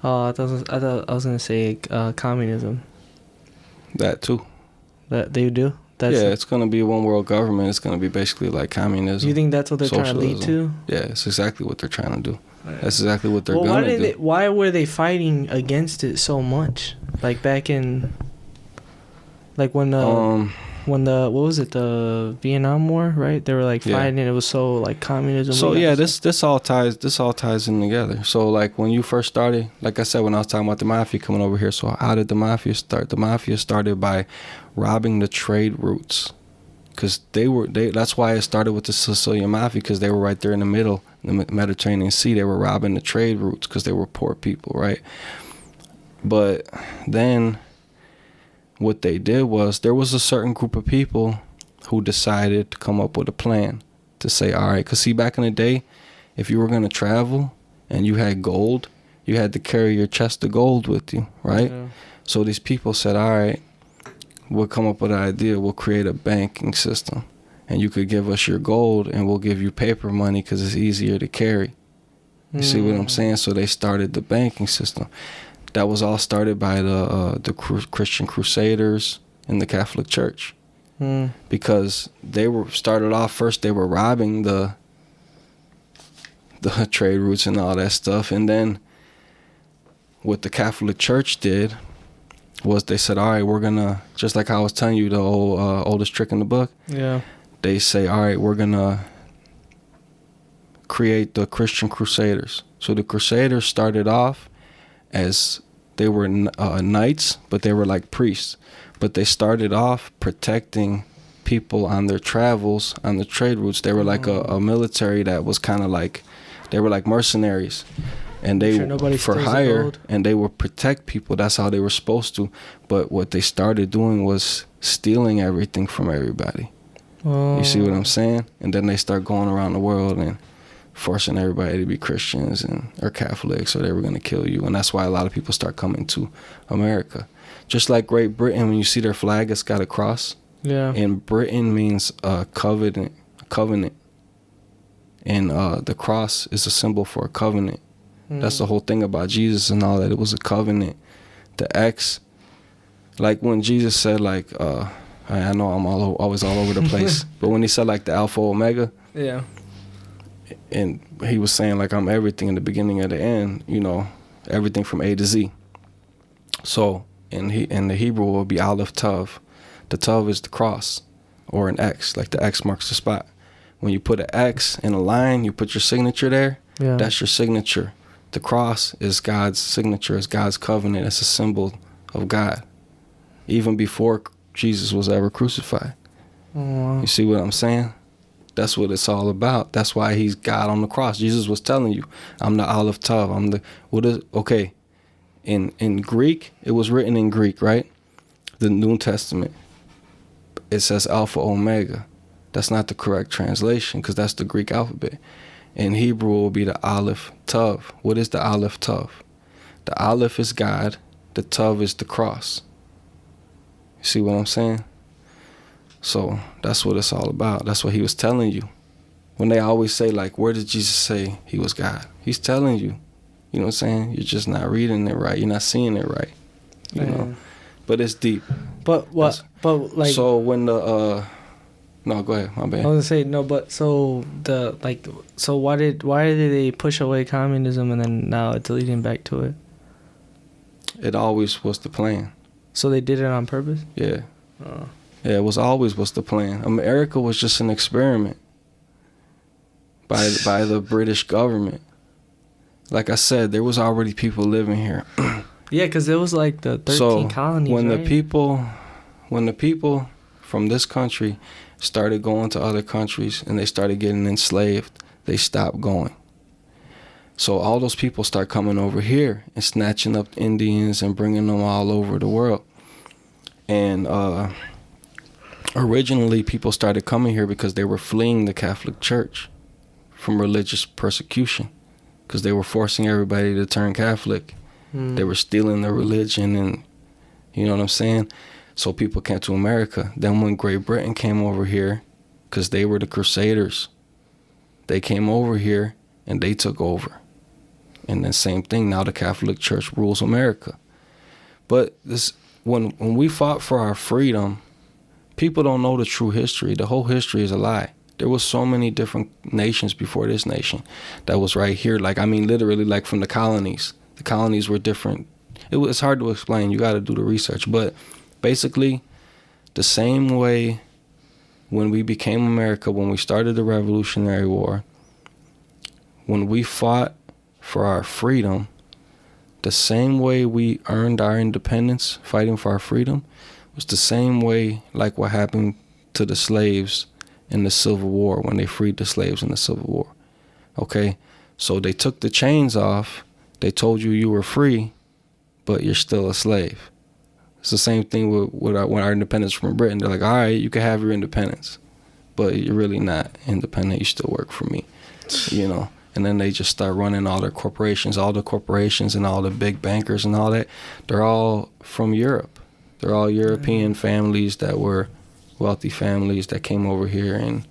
I thought I was gonna say communism. That too. That they do. It's going to be one world government. It's going to be basically like communism. You think that's what they're socialism. trying to lead to? Yeah, it's exactly what they're trying to do. That's exactly what they're going to do. Why were they fighting against it so much? Like back in, like when the what was it, the Vietnam War, right? They were like fighting. It was so like communism. So yeah, this all ties in together. So like when you first started, like I said, when I was talking about the mafia coming over here. So how did the mafia start? The mafia started by robbing the trade routes, because that's why it started with the Sicilian mafia, because they were right there in the middle, in the Mediterranean Sea. They were robbing the trade routes because they were poor people, right? But then what they did was there was a certain group of people who decided to come up with a plan to say, all right, because see, back in the day, if you were going to travel and you had gold, you had to carry your chest of gold with you, right? Yeah. So these people said, all right, we'll come up with an idea. We'll create a banking system, and you could give us your gold and we'll give you paper money because it's easier to carry. You see what I'm saying? So they started the banking system. That was all started by the Christian Crusaders in the Catholic Church, because they were started off first. They were robbing the trade routes and all that stuff, and then what the Catholic Church did was they said, all right, we're gonna, just like I was telling you, the oldest trick in the book. Yeah. They say, all right, we're gonna create the Christian Crusaders. So the Crusaders started off as they were knights, but they were like priests. But they started off protecting people on their travels, on the trade routes. They were like a military that was kind of like, they were like mercenaries. And they for hire, and they would protect people. That's how they were supposed to. But what they started doing was stealing everything from everybody. Oh. You see what I'm saying? And then they start going around the world and forcing everybody to be Christians or Catholics, or they were going to kill you. And that's why a lot of people start coming to America. Just like Great Britain, when you see their flag, it's got a cross. Yeah. And Britain means covenant. And the cross is a symbol for a covenant. That's the whole thing about Jesus and all that. It was a covenant. The X, like when Jesus said, like, I know I'm always all over the place, but when he said like the Alpha Omega, yeah, and he was saying like I'm everything in the beginning and the end, you know, everything from A to Z. So in the Hebrew it will be Aleph Tav. The Tav is the cross or an X, like the X marks the spot. When you put an X in a line, you put your signature there. Yeah. That's your signature. The cross is God's signature, is God's covenant. It's a symbol of God, even before Jesus was ever crucified. Oh, wow. You see what I'm saying? That's what it's all about. That's why he's God on the cross. Jesus was telling you, I'm the Aleph Tav. I'm the, what is, okay. In Greek, it was written in Greek, right? The New Testament. It says Alpha Omega. That's not the correct translation, because that's the Greek alphabet. In Hebrew, it will be the Aleph Tav. What is the Aleph Tav? The Aleph is God. The Tav is the cross. You see what I'm saying? So that's what it's all about. That's what he was telling you. When they always say, like, where did Jesus say he was God? He's telling you. You know what I'm saying? You're just not reading it right. You're not seeing it right. You know? But it's deep. But what? But like. So when the no, go ahead. My bad. I was gonna say no, but so why did they push away communism and then now it's leading back to it? It always was the plan. So they did it on purpose? Yeah. Oh. Yeah, it was always was the plan. America was just an experiment by the British government. Like I said, there was already people living here. Yeah, because it was like the 13 colonies, when right? When the people from this country started going to other countries and they started getting enslaved, they stopped going. So all those people start coming over here and snatching up Indians and bringing them all over the world. And originally people started coming here because they were fleeing the Catholic Church from religious persecution, because they were forcing everybody to turn Catholic. They were stealing their religion, and you know what I'm saying? So people came to America. Then when Great Britain came over here, because they were the Crusaders, they came over here and they took over. And then same thing, now the Catholic Church rules America. But this, when we fought for our freedom, people don't know the true history. The whole history is a lie. There was so many different nations before this nation that was right here. Like, I mean, literally, like from the colonies. The colonies were different. It's hard to explain. You got to do the research. But basically, the same way when we became America, when we started the Revolutionary War, when we fought for our freedom, the same way we earned our independence, fighting for our freedom, was the same way like what happened to the slaves in the Civil War, when they freed the slaves in the Civil War. Okay? So they took the chains off. They told you you were free, but you're still a slave. It's the same thing with our independence from Britain. They're like, all right, you can have your independence, but you're really not independent. You still work for me, you know. And then they just start running all their corporations. All the corporations and all the big bankers and all that, they're all from Europe. They're all European families that were wealthy families that came over here and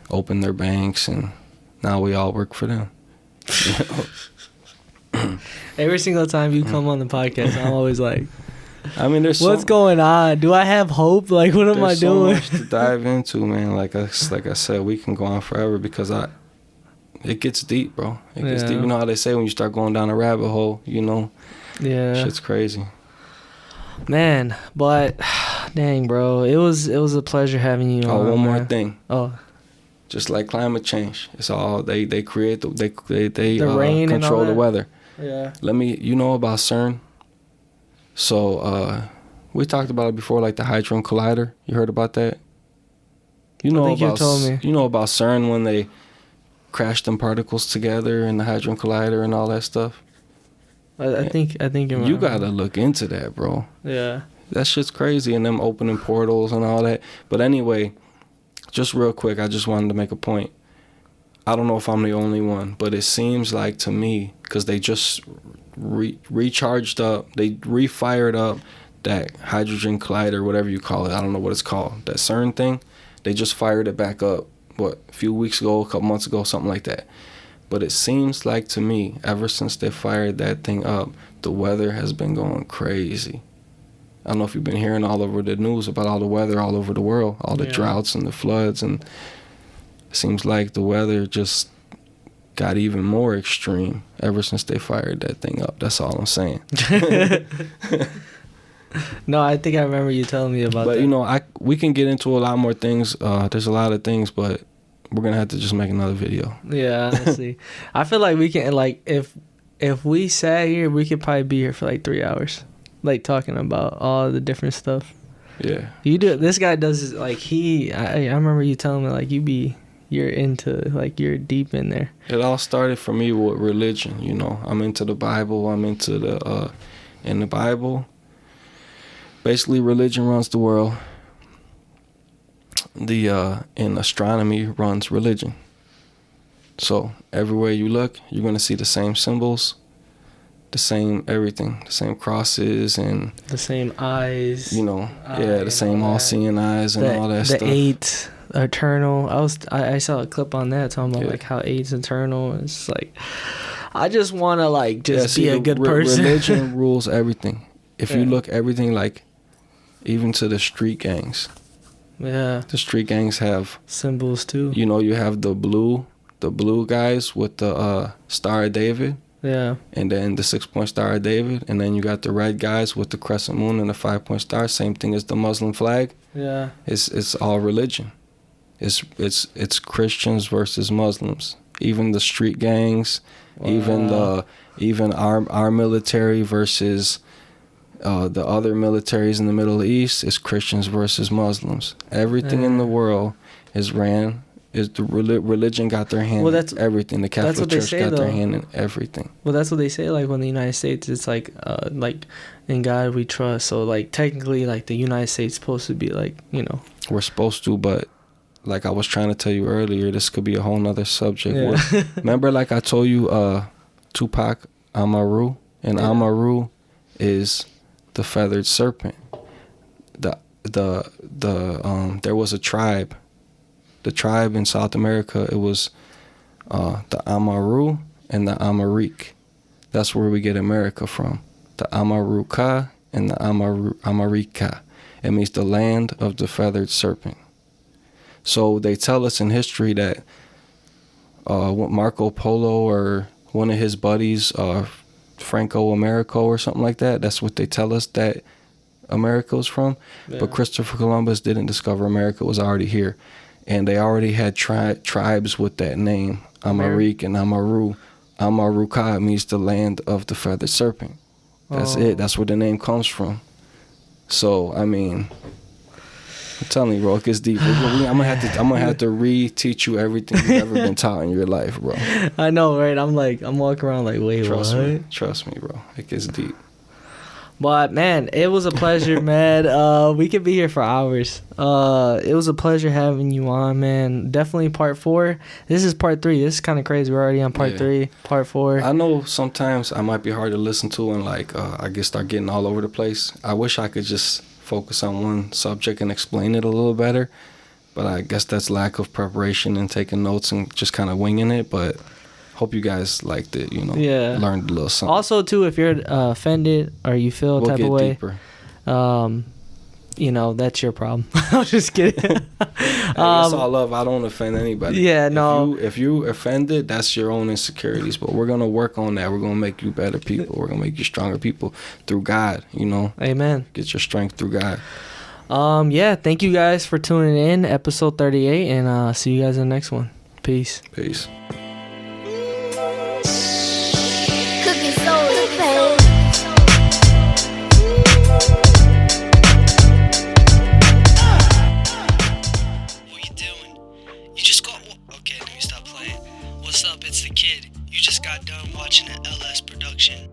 opened their banks, and now we all work for them. You know? Every single time you come on the podcast, I'm always like, I mean, what's going on? Do I have hope? Like, what am I doing? There's so much to dive into, man. Like I said, we can go on forever because it gets deep, bro. It gets deep. You know how they say when you start going down a rabbit hole, you know? Yeah. Shit's crazy. Man, but dang, bro, it was a pleasure having you on. One more thing. Oh. Just like climate change, it's all they create they rain control and all the weather. Yeah. You know about CERN? So we talked about it before, like the Hadron Collider. You heard about that? You know I think you told me. You know about CERN when they crashed them particles together in the Hadron Collider and all that stuff? I think you gotta look into that, bro. Yeah. That shit's crazy, and them opening portals and all that. But anyway, just real quick, I just wanted to make a point. I don't know if I'm the only one, but it seems like to me, because they just recharged up, they refired up that hydrogen collider, whatever you call it. I don't know what it's called. That CERN thing, they just fired it back up, a few weeks ago, a couple months ago, something like that. But it seems like to me, ever since they fired that thing up, the weather has been going crazy. I don't know if you've been hearing all over the news about all the weather all over the world, all the droughts and the floods, and it seems like the weather just got even more extreme ever since they fired that thing up. That's all I'm saying. No, I think I remember you telling me about that. But, you know, we can get into a lot more things. There's a lot of things, but we're going to have to just make another video. Yeah, honestly. I feel like we can, like, if we sat here, we could probably be here for, like, 3 hours. Like, talking about all the different stuff. Yeah. This guy does, like, I remember you telling me, like, you're into, like, you're deep in there. It all started for me with religion, you know. I'm into the Bible. I'm into in the Bible, basically religion runs the world. In astronomy runs religion. So everywhere you look, you're going to see the same symbols, the same everything, the same crosses and the same eyes. You know, the same all-seeing eyes and all that stuff. The 8 eternal. I saw a clip on that talking about like how 8's eternal. It's like I just want to like just be a good person. Religion rules everything. If you look everything, like even to the street gangs. Yeah. The street gangs have symbols too. You know, you have the blue guys with the Star of David. Yeah. And then the 6-point Star of David, and then you got the red guys with the crescent moon and the 5-point star. Same thing as the Muslim flag. Yeah. It's all religion. It's Christians versus Muslims. Even the street gangs, wow. even our military versus the other militaries in the Middle East is Christians versus Muslims. Everything in the world is ran Is the religion got their hand in everything. The Catholic Church got their hand in everything. Well, that's what they say. Like, when the United States, it's like in God we trust. So, like, technically, like, the United States supposed to be, like, you know. We're supposed to, but like I was trying to tell you earlier, this could be a whole nother subject. Yeah. Remember, like I told you, Tupac Amaru, and Amaru is the feathered serpent. There was a tribe. The tribe in South America, it was the Amaru and the Amaric. That's where we get America from. The Amaruca and the Amarica. It means the land of the feathered serpent. So they tell us in history that Marco Polo or one of his buddies, Franco Americo or something like that, that's what they tell us that America's from. Yeah. But Christopher Columbus didn't discover America. It was already here. And they already had tribes with that name, Amaric and Amaru. Amaruca means the land of the feathered serpent. That's it. That's where the name comes from. So, I mean, I'm telling you, bro, it gets deep. I'm gonna have to re-teach you everything you've ever been taught in your life, bro. I know, right? I'm walking around like, wait, what? Trust me, bro. It gets deep. But, man, it was a pleasure, man. We could be here for hours. It was a pleasure having you on, man. Definitely part 4. This is part 3. This is kind of crazy. We're already on part 3, part 4. I know sometimes I might be hard to listen to and, like, I get start getting all over the place. I wish I could just focus on one subject and explain it a little better. But I guess that's lack of preparation and taking notes and just kind of winging it. But hope you guys liked it, you know. Yeah. Learned a little something. Also, too, if you're offended or you feel type of way, deeper. You know, that's your problem. I'm just kidding. That's all love. I don't offend anybody. Yeah, no. If you offended, that's your own insecurities. But we're gonna work on that. We're gonna make you better people. We're gonna make you stronger people through God. You know. Amen. Get your strength through God. Yeah. Thank you guys for tuning in, episode 38, and see you guys in the next one. Peace. Peace. What's up? It's the kid. You just got done watching an LS production.